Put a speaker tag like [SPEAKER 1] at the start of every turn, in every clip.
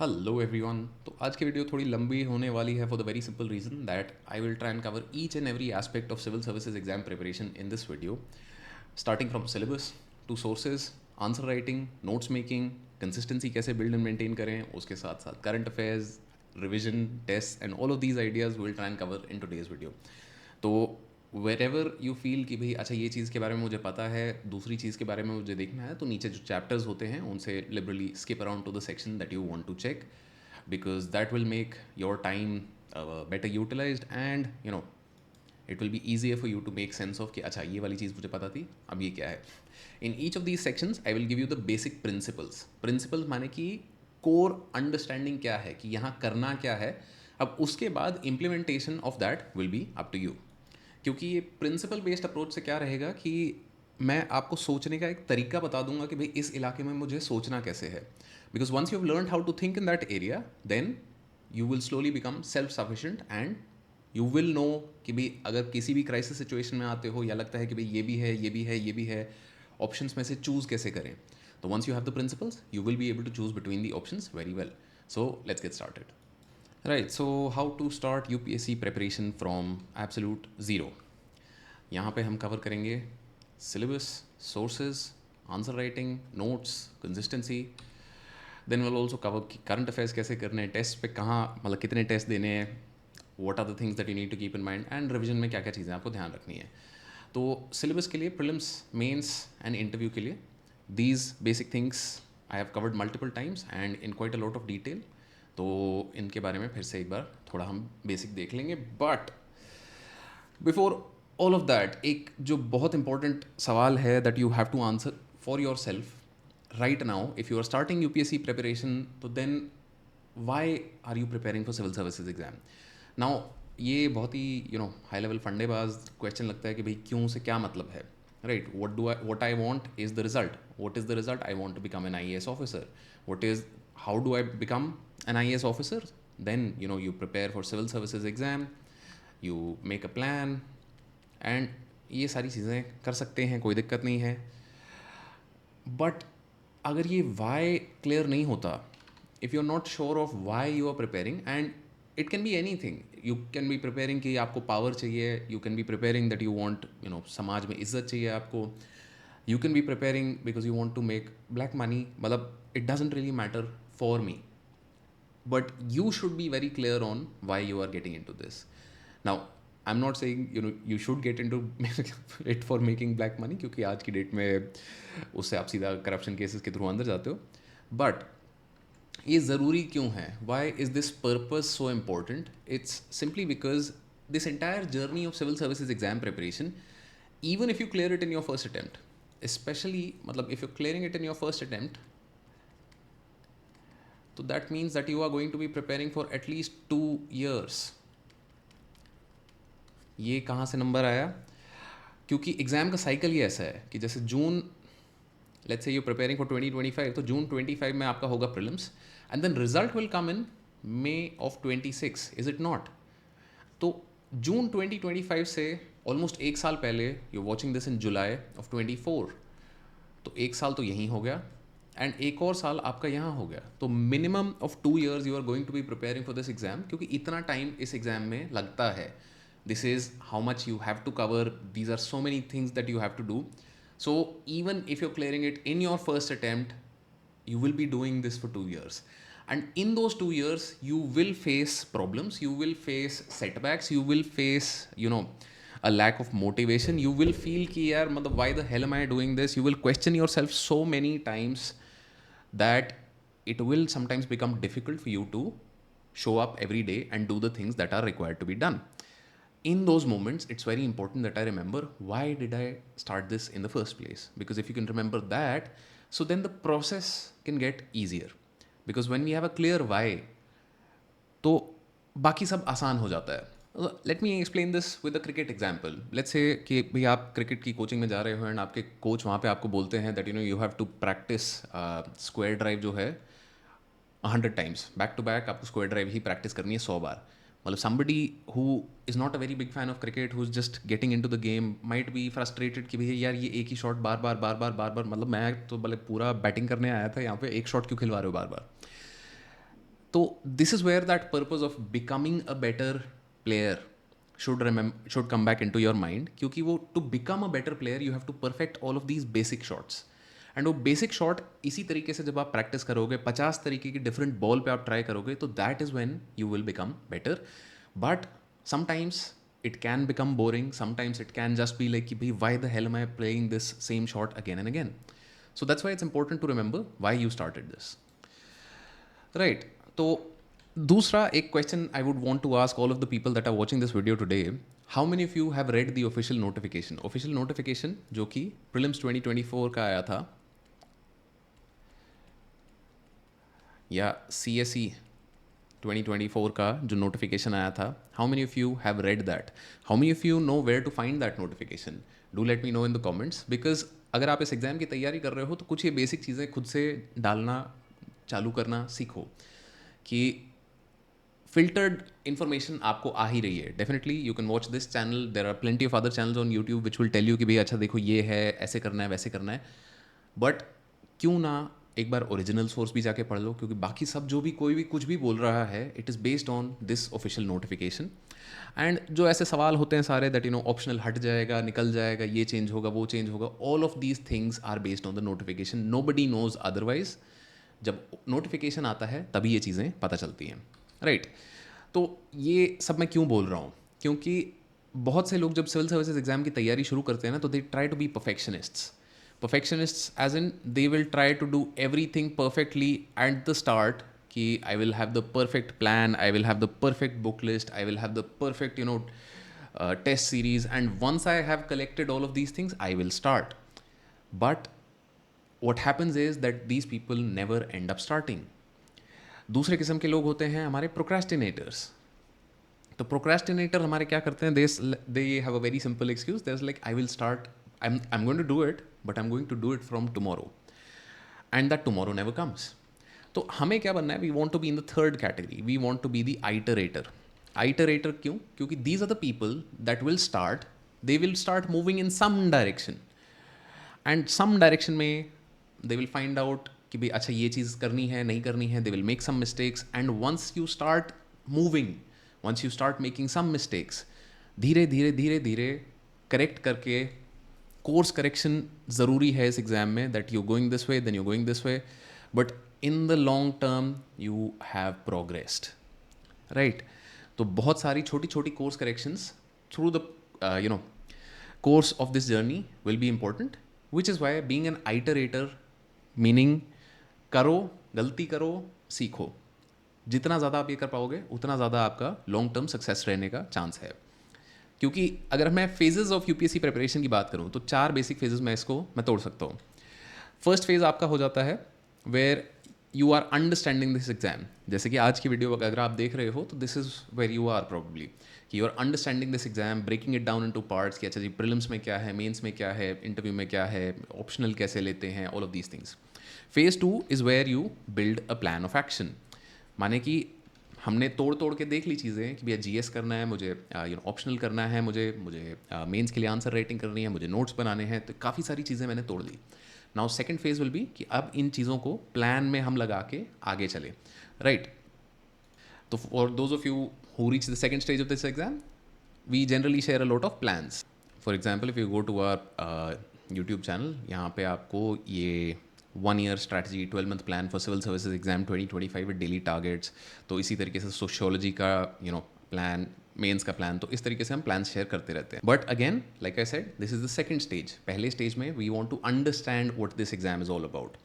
[SPEAKER 1] Hello everyone. तो आज की वीडियो थोड़ी लंबी होने वाली है for the very simple reason that I will try and cover each and every aspect of civil services exam preparation in this video, starting from syllabus to sources, answer writing, notes making, consistency कैसे build and maintain करें, उसके साथ साथ current affairs, revision, test and all of these ideas will try and cover in today's video. तो wherever you feel कि भाई अच्छा ये चीज़ के बारे में मुझे पता है, दूसरी चीज़ के बारे में मुझे देखना है, तो नीचे जो चैप्टर्स होते हैं उनसे liberally skip around to the section that you want to check, because that will make your time better utilized, and it will be easier for you to make sense of कि अच्छा ये वाली चीज़ मुझे पता थी, अब ये क्या है। In each of these sections I will give you the basic principles माने कि कोर अंडरस्टैंडिंग क्या है, कि यहाँ करना क्या है। अब उसके बाद implementation of that will be up to you, क्योंकि ये प्रिंसिपल बेस्ड अप्रोच से क्या रहेगा कि मैं आपको सोचने का एक तरीका बता दूंगा कि भाई इस इलाके में मुझे सोचना कैसे है। Because once you have learn how to think in that area, then you will slowly become self sufficient and you will know कि भाई अगर किसी भी क्राइसिस सिचुएशन में आते हो या लगता है कि भाई ये भी है, ये भी है, ये भी है, ऑप्शंस में से चूज़ कैसे करें। तो once you have the principles you will be able to choose between the options very well. So let's get started. Right, so how to start UPSC preparation from absolute zero. यहाँ पे हम cover करेंगे syllabus, sources, answer writing, notes, consistency. Then will also cover current affairs कैसे करने हैं, test पे कहाँ मतलब कितने टेस्ट देने हैं, what are the things that you need to keep in mind, and revision में क्या क्या चीज़ें आपको ध्यान रखनी है। तो सिलेबस के लिए, प्रीलिम्स, मेंस एंड इंटरव्यू के लिए, these basic things I have covered multiple times and in quite a lot of detail. तो इनके बारे में फिर से एक बार थोड़ा हम बेसिक देख लेंगे। But before all of that, एक जो बहुत इंपॉर्टेंट सवाल है that you have to answer for yourself right now, if you are starting UPSC preparation, तो then why are you preparing for civil services exam. Now ये बहुत ही high level फंडेबाज क्वेश्चन लगता है कि भाई क्यों से क्या मतलब है। Right, what I want is the result. What is the result? I want to become an IAS officer. What is, how do I become an IAS officer? Then you prepare for civil services exam, you make a plan, and ये सारी चीज़ें कर सकते हैं, कोई दिक्कत नहीं है। बट अगर ये वाई क्लियर नहीं होता, if you are not sure of why you are preparing, and it can be anything, you can be preparing कि आपको पावर चाहिए, you can be preparing that you want समाज में इज्जत चाहिए आपको, you can be preparing because you want to make black money, मतलब it doesn't really matter for me, but you should be very clear on why you are getting into this. Now I'm not saying you should get into it for making black money, क्योंकि आज की date में उससे आप सीधा corruption cases के through अंदर जाते हो। बट ये ज़रूरी क्यों है? Why is this purpose so important? It's simply because this entire journey of civil services exam preparation, even if you clear it in your first attempt, especially मतलब if you're clearing it in your first attempt, तो that means that you are going to be preparing for at least 2 years। ये कहाँ से number आया? क्योंकि exam का cycle ही ऐसा है कि जैसे June, let's say you preparing for 2025, तो जून 25 में आपका होगा prelims, and then result will come in May of 26, is it not? तो जून 2025 से ऑलमोस्ट 1 साल पहले, you watching this in July of 24, तो 1 साल तो यहीं हो गया, एंड एक और साल आपका यहाँ हो गया। तो minimum of 2 years you are going to be preparing for this exam, क्योंकि इतना टाइम इस एग्जाम में लगता है। This is how much you have to cover, these are so many things that you have to do. So even if you are clearing it in your first attempt, you will be doing this for 2 years, and in those 2 years you will face problems, you will face setbacks, you will face a lack of motivation, you will feel ki yaar matlab why the hell am I doing this, you will question yourself so many times that it will sometimes become difficult for you to show up every day and do the things that are required to be done. In those moments, it's very important that I remember why did I start this in the first place, because if you can remember that, so then the process can get easier, because when we have a clear why, तो बाकी सब आसान हो जाता है। Let me explain this with a cricket example. Let's say कि भाई आप क्रिकेट की कोचिंग में जा रहे हो, एंड आपके कोच वहाँ पे आपको बोलते हैं that you have to practice square drive जो है 100 times बैक टू बैक, आपको स्क्वायर ड्राइव ही प्रैक्टिस करनी है 100 बार। मतलब somebody who is not a very big fan of cricket, who's just getting into the game, might be frustrated कि भैया यार ये एक ही शॉट बार बार बार बार मतलब मैं तो भले पूरा बैटिंग करने आया था, यहाँ पे एक शॉट क्यों खिलवा रहे हो बार बार। तो this is where that purpose of becoming a better player should come back in to your mind, क्योंकि वो to become a better player you have to perfect all of these basic shots. And वो basic shot इसी तरीके से जब आप practice करोगे, 50 तरीके की डिफरेंट बॉल पे आप ट्राई करोगे, तो that is when you will become better. But sometimes it can become boring, sometimes it can just be like कि भाई why the hell am I playing this same shot again and again. So that's why it's important to remember why you started this, right? तो दूसरा एक question I would want to ask all of the people that are watching this video today, how many of you have read the official notification. Official notification जो कि prelims 2024 का आया था, या CSE 2024 का जो नोटिफिकेशन आया था, how many of you have read that? How many of you know where to find that notification? Do let me know in the comments, because अगर आप इस एग्ज़ाम की तैयारी कर रहे हो तो कुछ ये बेसिक चीज़ें खुद से डालना चालू करना सीखो कि फिल्टर्ड इन्फॉर्मेशन आपको आ ही रही है. Definitely you can watch this channel, there are plenty of other channels on YouTube which will tell you कि भाई अच्छा देखो ये है, ऐसे करना है, वैसे करना है. बट क्यों ना एक बार ओरिजिनल सोर्स भी जाके पढ़ लो, क्योंकि बाकी सब जो भी कोई भी कुछ भी बोल रहा है it is based on this official notification. And जो ऐसे सवाल होते हैं सारे दैट ऑप्शनल हट जाएगा, निकल जाएगा, ये चेंज होगा, वो चेंज होगा, all of these things are based on the notification. Nobody knows otherwise. जब नोटिफिकेशन आता है तभी ये चीज़ें पता चलती हैं, राइट? तो ये सब मैं क्यों बोल रहा हूँ? क्योंकि बहुत से लोग जब सिविल सर्विसेज एग्जाम की तैयारी शुरू करते हैं ना, तो they try to be perfectionists. Perfectionists as in they will try to do everything perfectly at the start, कि I will have the perfect plan, I will have the perfect book list, I will have the perfect test series, and once I have collected all of these things I will start. But what happens is that these people never end up starting. दूसरे किस्म के लोग होते हैं हमारे procrastinators. तो procrastinator हमारे क्या करते हैं, they have a very simple excuse, they like I will start, I am going to do it, but I am going to do it from tomorrow, and that tomorrow never comes. तो हमें क्या बनना है? We want to be in the third category, we want to be the iterator. Iterator क्यों? क्योंकि these are the people that will start, they will start moving in some direction, and some direction में they will find out कि भाई अच्छा ये चीज़ करनी है, नहीं करनी है, they will make some mistakes, and once you start moving, once you start making some mistakes, धीरे धीरे धीरे धीरे करेक्ट करके, कोर्स करेक्शन ज़रूरी है इस एग्ज़ाम में, that you going this way then you going this way, but in the long term you have progressed, right? तो बहुत सारी छोटी छोटी course corrections through the course of this journey will be important, which is why being an iterator meaning करो, गलती करो, सीखो. जितना ज़्यादा आप ये कर पाओगे उतना ज़्यादा आपका लॉन्ग टर्म सक्सेस रहने का चांस है. क्योंकि अगर मैं फेजेस ऑफ यूपीएससी प्रिपरेशन की बात करूँ तो 4 बेसिक फेजेस में इसको मैं तोड़ सकता हूँ. फर्स्ट फेज़ आपका हो जाता है where you are understanding this exam. जैसे कि आज की वीडियो अगर आप देख रहे हो तो this is where you are probably, कि you are understanding this exam, breaking it down into parts, कि अच्छा जी प्रीलिम्स में क्या है, मेंस में क्या है, इंटरव्यू में क्या है, ऑप्शनल कैसे लेते हैं, all of these things. Phase 2 is where you build a plan of action. माने कि हमने तोड़ तोड़ के देख ली चीज़ें कि भैया जीएस करना है मुझे, ऑप्शनल करना है मुझे मेंस के लिए आंसर राइटिंग करनी है, मुझे नोट्स बनाने हैं, तो काफ़ी सारी चीज़ें मैंने तोड़ ली. Now second phase will be कि अब इन चीज़ों को प्लान में हम लगा के आगे चले, राइट? तो for those of you who reach the second stage of this exam, we generally share a lot of plans. For example if you go to our YouTube channel, यहाँ पे आपको ये 1 year strategy, 12-month plan for civil services exam 2025 with daily targets. तो इसी तरीके से sociology का plan, mains का प्लान, तो इस तरीके से हम प्लान शेयर करते रहते हैं. But again like I said, this is the second stage. पहले स्टेज में we want to understand what this exam is all about,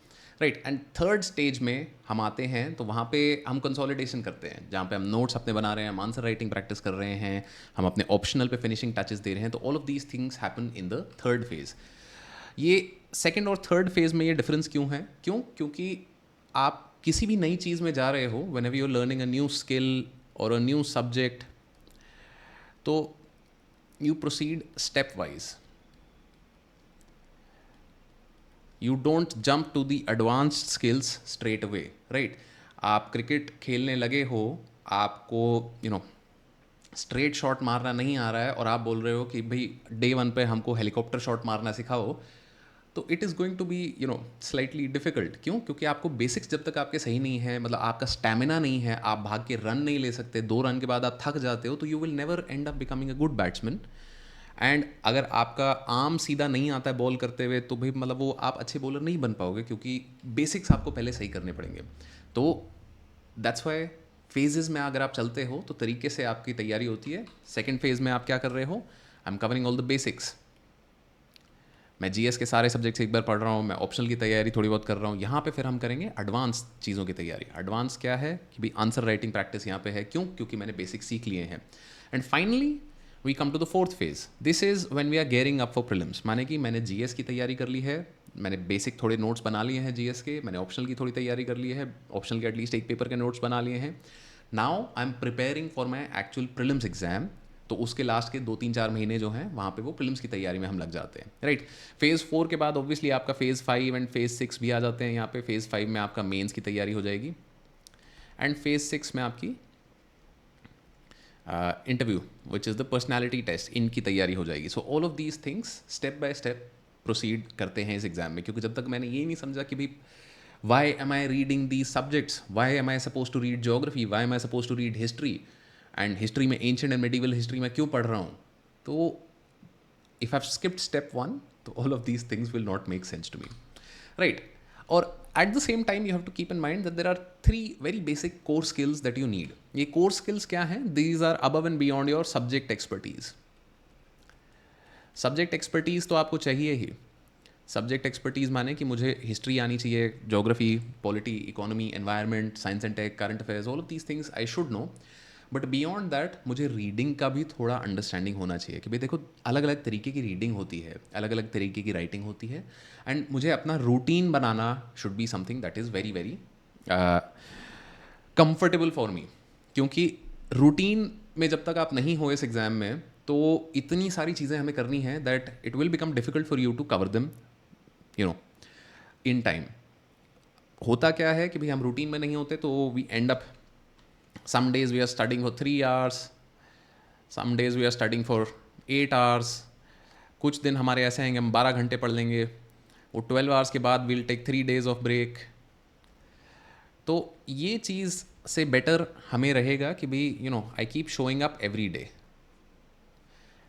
[SPEAKER 1] right? And third stage में हम आते हैं तो वहाँ पे हम कंसोलिडेशन करते हैं, जहाँ पे हम नोट्स अपने बना रहे हैं, हम आंसर राइटिंग प्रैक्टिस कर रहे हैं, हम अपने ऑप्शनल पे फिनिशिंग टचेस दे रहे हैं. तो all of these things happen in the third phase. ये सेकेंड और थर्ड फेज में ये डिफरेंस क्यों है? क्योंकि आप किसी भी नई चीज़ में जा रहे हो, whenever you are learning a new skill और अ न्यू सब्जेक्ट, तो you proceed step wise. You don't jump to the advanced skills straight away, right? आप क्रिकेट खेलने लगे हो, आपको स्ट्रेट शॉट मारना नहीं आ रहा है और आप बोल रहे हो कि भाई डे 1 पे हमको हेलीकॉप्टर शॉट मारना सिखाओ, तो it is going to be slightly difficult. क्यों? क्योंकि आपको बेसिक्स जब तक आपके सही नहीं है, मतलब आपका स्टैमिना नहीं है, आप भाग के रन नहीं ले सकते, 2 रन के बाद आप थक जाते हो, तो you will never and up becoming a good batsman. And अगर आपका आर्म सीधा नहीं आता है बॉल करते हुए, तो भाई मतलब वो आप अच्छे बॉलर नहीं बन पाओगे, क्योंकि बेसिक्स आपको पहले सही करने पड़ेंगे। तो दैट्स वाई फेजेस में अगर आप चलते हो तो तरीके से आपकी तैयारी होती है। सेकेंड फेज में आप क्या कर रहे हो? I am covering all the basics. मैं जीएस के सारे सब्जेक्ट्स एक बार पढ़ रहा हूँ, मैं ऑप्शनल की तैयारी थोड़ी बहुत कर रहा हूँ। यहाँ पे फिर हम करेंगे एडवांस चीज़ों की तैयारी। एडवांस क्या है कि भाई आंसर राइटिंग प्रैक्टिस यहाँ पे है। क्यों? क्योंकि मैंने बेसिक सीख लिए हैं। And finally we come to the fourth phase. This is when we are gearing up for prelims. माने कि मैंने जीएस की तैयारी कर ली है, मैंने बेसिक थोड़े नोट्स बना लिए हैं जीएस के, मैंने ऑप्शनल की थोड़ी तैयारी कर ली है, ऑप्शनल के एटलीस्ट एक पेपर के नोट्स बना लिए हैं। Now I am preparing for my actual prelims exam. तो उसके लास्ट के 2-3-4 महीने जो हैं वहाँ पे वो प्रीलिम्स की तैयारी में हम लग जाते हैं, राइट। फेज़ 4 के बाद ऑब्वियसली आपका फेज़ 5 एंड फेज़ 6 भी आ जाते हैं। यहाँ पे फेज़ 5 में आपका मेंस की तैयारी हो जाएगी, एंड फेज़ 6 में आपकी interview which is the personality test, इनकी तैयारी हो जाएगी। So all of these things step by step proceed करते हैं इस एग्ज़ाम में। क्योंकि जब तक मैंने ये नहीं समझा कि भाई why am I reading these subjects, why am I suppose to read geography, why am I suppose to read history, and history में एंशिएंट एंड मेडिवल हिस्ट्री में क्यों पढ़ रहा हूँ, तो if I've skipped step 1, तो all of these things will not make sense to me, right? Or at the same time you have to keep in mind that there are 3 very basic core skills that you need. ये core skills क्या हैं? These are above and beyond your subject expertise. Subject expertise तो आपको चाहिए ही। Subject expertise माने कि मुझे history आनी चाहिए, geography, polity, economy, environment, science and tech, current affairs, all of these things I should know. But beyond that मुझे reading का भी थोड़ा अंडरस्टैंडिंग होना चाहिए कि भाई देखो अलग अलग तरीके की रीडिंग होती है, अलग अलग तरीके की राइटिंग होती है, एंड मुझे अपना routine banana should be something that is very very comfortable for me. क्योंकि रूटीन में जब तक आप नहीं हो इस एग्ज़ाम में, तो इतनी सारी चीज़ें हमें करनी है that it will become difficult for you to cover them in time. होता क्या है कि भाई हम रूटीन में नहीं होते, तो we end up some days we are studying for 3 hours, some days we are studying for 8 hours, कुछ दिन हमारे ऐसे आएंगे हम 12 घंटे पढ़ लेंगे, वो 12 आवर्स के बाद we'll take 3 days of break। तो ये चीज़ से बेटर हमें रहेगा कि भाई I keep showing up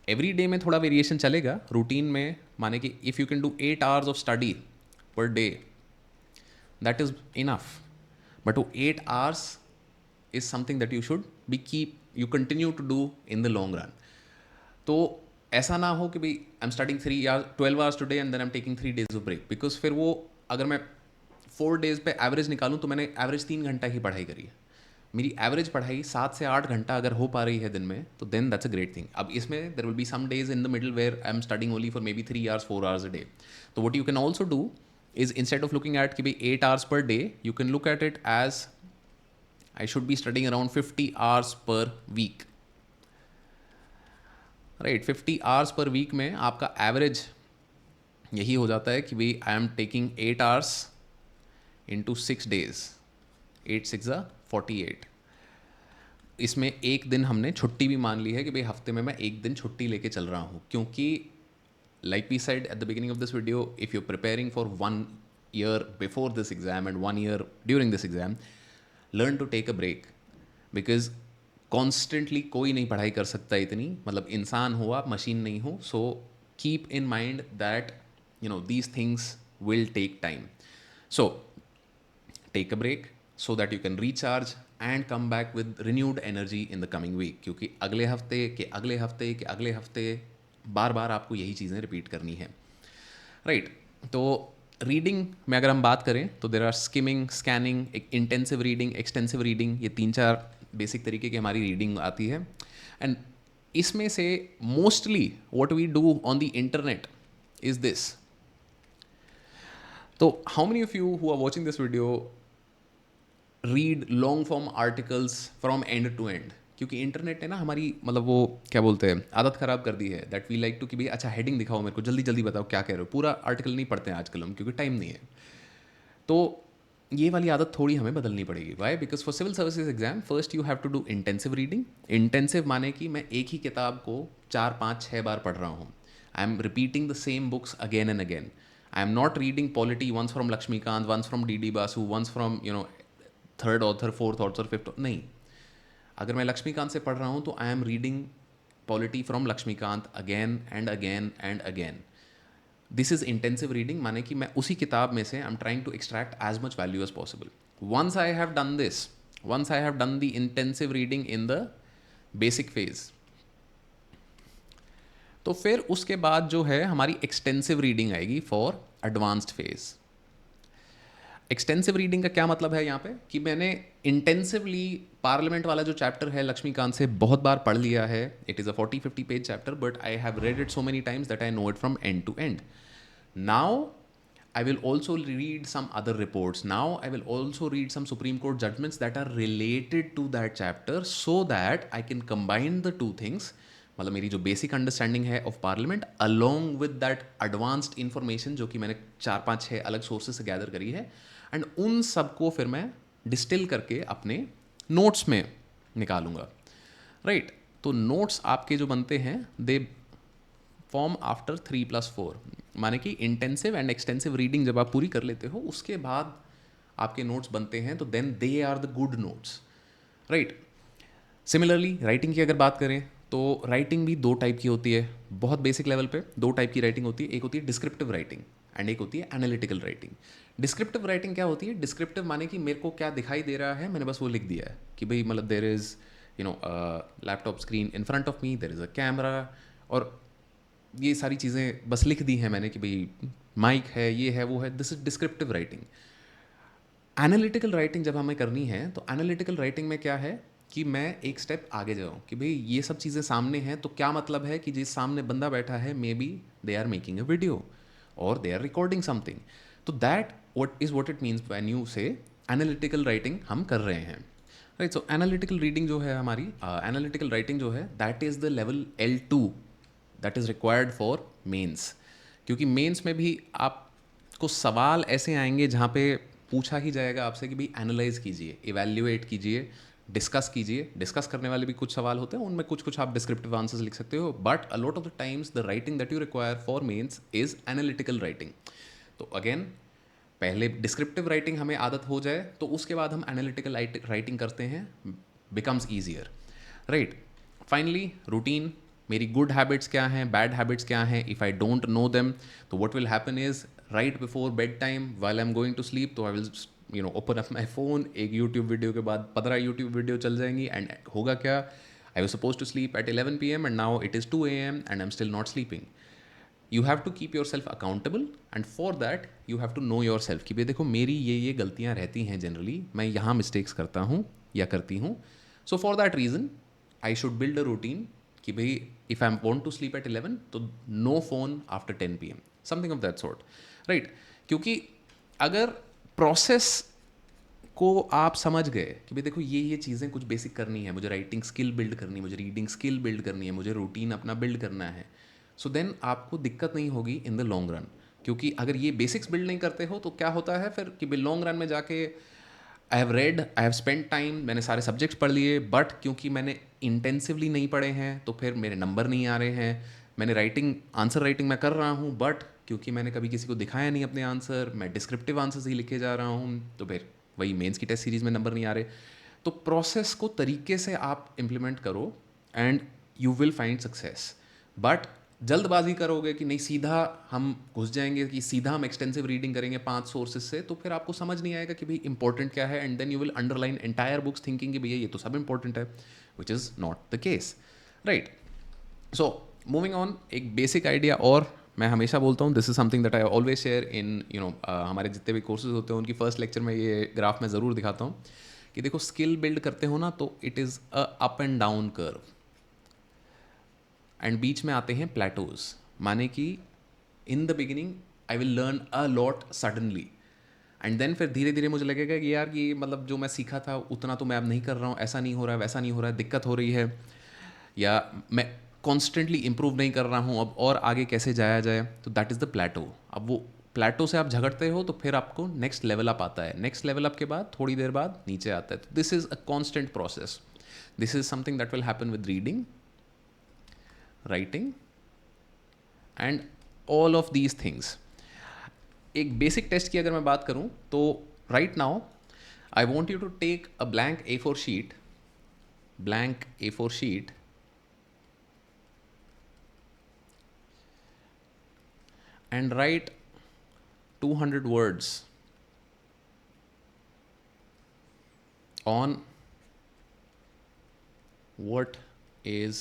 [SPEAKER 1] every day में थोड़ा वेरिएशन चलेगा रूटीन में। माने कि if you can do 8 hours of study per day, that is enough. But वो 8 hours is something that you should you continue to do in the long run। तो ऐसा ना हो कि भाई I am starting 12 hours today and then I'm taking 3 days of break, because फिर वो अगर मैं 4 days पे एवरेज निकालूं तो मैंने एवरेज 3 घंटा ही पढ़ाई करी है। मेरी एवरेज पढ़ाई 7 से 8 घंटा अगर हो पा रही है दिन में, तो then that's a great thing. अब इसमें there will be some days in the middle where I am studying only for maybe 3 hours 4 hours a day। तो what you can also do is instead of looking at कि भाई 8 hours per day, you can look at it as I should be studying around 50 hours per week, right? 50 hours per week में आपका average यही हो जाता है कि भाई I am taking 8 hours into 6 days, 8 6 48। इसमें एक दिन हमने छुट्टी भी मान ली है कि भाई हफ्ते में मैं एक दिन छुट्टी लेके चल रहा हूँ, क्योंकि like we said at the beginning of this video, if you're preparing for 1 year before this exam and 1 year during this exam, learn to take a break, because constantly कोई नहीं पढ़ाई कर सकता इतनी, मतलब इंसान हो आप, मशीन नहीं हो। So keep in mind that these things will take time. So take a break so that you can recharge and come back with renewed energy in the coming week, क्योंकि अगले हफ्ते के अगले हफ्ते के अगले हफ्ते बार बार आपको यही चीज़ें रिपीट करनी है, राइट। तो रीडिंग में अगर हम बात करें तो there are skimming, scanning, intensive reading, extensive reading, ये 3-4 बेसिक तरीके की हमारी रीडिंग आती है। एंड इसमें से mostly what we do on the internet is this. तो how many of you who are watching this video read long form articles from end to end? क्योंकि इंटरनेट ने ना हमारी मतलब वो क्या बोलते हैं आदत ख़राब कर दी है, दैट वी लाइक टू कि भाई अच्छा हेडिंग दिखाओ मेरे को, जल्दी जल्दी बताओ क्या कह रहे हो, पूरा आर्टिकल नहीं पढ़ते हैं आजकल हम, क्योंकि टाइम नहीं है। तो ये वाली आदत थोड़ी हमें बदलनी पड़ेगी। Why? Because for civil services exam first you have to do intensive reading. Intensive माने कि मैं एक ही किताब को 4 5 6 बार पढ़ रहा हूँ। I am repeating the same books again and again. I am not reading polity once from Laxmikanth, once from D Basu, once from third author, fourth author, fifth, नहीं. अगर मैं लक्ष्मीकांत से पढ़ रहा हूँ तो I am reading polity from Laxmikanth again and again and again. This is intensive reading, माने कि मैं उसी किताब में से I am trying to extract as much value as possible. Once I have done this, once I have done the intensive reading in the basic phase, तो फिर उसके बाद जो है हमारी एक्सटेंसिव रीडिंग आएगी for advanced phase. Extensive reading का क्या मतलब है यहाँ पे कि मैंने इंटेंसिवली पार्लियामेंट वाला जो चैप्टर है लक्ष्मीकांत से बहुत बार पढ़ लिया है. It is a 40-50 page chapter, but I have read it so many times that I know it from end to end. Now I will also read some other reports. Now I will also read some Supreme Court judgments that are related to that chapter so that I can combine the two things. मतलब मेरी जो basic understanding है of parliament along with that advanced information जो कि मैंने 4-5-6 अलग sources से gather करी है, एंड उन सबको फिर मैं डिस्टिल करके अपने नोट्स में निकालूंगा. राइट. तो नोट्स आपके जो बनते हैं दे फॉर्म आफ्टर 3+4, माने कि इंटेंसिव एंड एक्सटेंसिव रीडिंग जब आप पूरी कर लेते हो उसके बाद आपके नोट्स बनते हैं, तो then they are the good notes. Right. Similarly writing की अगर बात करें तो राइटिंग भी दो टाइप की होती है. बहुत बेसिक लेवल पे दो टाइप की राइटिंग होती है. एक होती है डिस्क्रिप्टिव राइटिंग एंड एक होती है एनालिटिकल राइटिंग. डिस्क्रिप्टिव राइटिंग क्या होती है? डिस्क्रिप्टिव माने कि मेरे को क्या दिखाई दे रहा है मैंने बस वो लिख दिया है कि भाई मतलब there is laptop screen in front of me, there is a camera, और ये सारी चीज़ें बस लिख दी हैं मैंने कि भाई माइक है, ये है, वो है. This is descriptive writing. Analytical writing जब हमें करनी है तो एनालिटिकल राइटिंग में क्या है कि मैं एक स्टेप आगे जाऊँ कि भाई ये सब चीज़ें सामने हैं, तो क्या मतलब है कि जिस सामने बंदा बैठा है maybe they are making a video और दे आर रिकॉर्डिंग समथिंग. तो that what it means when you say analytical writing हम कर रहे हैं. राइट. सो एनालिटिकल रीडिंग जो है हमारी, एनालिटिकल राइटिंग जो है that is the level L2 that is required for mains. क्योंकि मेंस में भी आपको सवाल ऐसे आएंगे जहाँ पे पूछा ही जाएगा आपसे कि भाई एनालाइज कीजिए, इवैल्यूएट कीजिए, डिस्कस कीजिए. डिस्कस करने वाले भी कुछ सवाल होते हैं, उनमें कुछ कुछ आप डिस्क्रिप्टिव आंसर्स लिख सकते हो, but a lot of the times the writing that you require for mains is analytical writing. तो अगेन पहले डिस्क्रिप्टिव राइटिंग हमें आदत हो जाए तो उसके बाद हम एनालिटिकल राइटिंग करते हैं, becomes easier. Right. Finally routine. मेरी गुड हैबिट्स क्या हैं, बैड हैबिट्स क्या हैं. If I don't know them तो what will happen is right before bed time while I am going to sleep तो I will open up my phone, एक YouTube video के बाद 15 YouTube video चल जाएंगी, and होगा क्या, I was suppose to sleep at 11 PM and now it is 2 AM and I am still not sleeping. You have to keep yourself accountable and for that you have to know yourself कि भाई देखो मेरी ये गलतियाँ रहती हैं generally, मैं यहाँ मिस्टेक्स करता हूँ या करती हूँ. So for that reason I should build a routine कि भाई if I want to sleep at 11 तो no phone after 10 PM, something of that sort. Right. क्योंकि अगर प्रोसेस को आप समझ गए कि भाई देखो ये चीज़ें कुछ बेसिक करनी है, मुझे राइटिंग स्किल बिल्ड करनी है, मुझे रीडिंग स्किल बिल्ड करनी है, मुझे रूटीन अपना बिल्ड करना है, सो देन आपको दिक्कत नहीं होगी इन द लॉन्ग रन. क्योंकि अगर ये बेसिक्स बिल्ड नहीं करते हो तो क्या होता है फिर कि भाई लॉन्ग रन में जाके आई have red, I have spend time, मैंने सारे सब्जेक्ट्स पढ़ लिए, बट क्योंकि मैंने इंटेंसिवली नहीं पढ़े हैं तो फिर मेरे नंबर नहीं आ रहे हैं. मैंने राइटिंग आंसर राइटिंग मैं कर रहा हूँ, बट क्योंकि मैंने कभी किसी को दिखाया नहीं अपने आंसर, मैं डिस्क्रिप्टिव आंसर्स ही लिखे जा रहा हूँ, तो फिर वही मेंस की टेस्ट सीरीज़ में नंबर नहीं आ रहे. तो प्रोसेस को तरीके से आप इम्प्लीमेंट करो and you will find success. But जल्दबाजी करोगे कि नहीं सीधा हम घुस जाएंगे कि सीधा हम एक्सटेंसिव रीडिंग करेंगे 5 सोर्सेज से, तो फिर आपको समझ नहीं आएगा कि भाई इंपॉर्टेंट क्या है, and then you will underline entire books thinking कि भैया ये तो सब इंपॉर्टेंट है, which is not the case. Right. So moving on, एक बेसिक आइडिया और मैं हमेशा बोलता हूँ, this is something that I always share in हमारे जितने भी कोर्सेज होते हैं उनकी फर्स्ट लेक्चर में ये ग्राफ मैं ज़रूर दिखाता हूँ कि देखो स्किल बिल्ड करते हो ना तो it is a up and down curve, and बीच में आते हैं प्लेटोज. माने कि in the beginning I will learn a lot suddenly, and then फिर धीरे धीरे मुझे लगेगा कि यार ये मतलब जो मैं सीखा था उतना तो मैं अब नहीं कर रहा हूँ, ऐसा नहीं हो रहा है, वैसा नहीं हो रहा है, दिक्कत हो रही है, या मैं कॉन्स्टेंटली इम्प्रूव नहीं कर रहा हूँ, अब और आगे कैसे जाया जाए. तो दैट इज़ द प्लेटो. अब वो प्लेटो से आप झगड़ते हो तो फिर आपको नेक्स्ट लेवल अप आता है, नेक्स्ट लेवल अप के बाद थोड़ी देर बाद नीचे आता है. तो this is a constant process. This is something that will happen with reading, writing, and all of these things. एक बेसिक टेस्ट की अगर मैं बात करूं तो right now I want you to take a blank A4 sheet and write 200 words on what is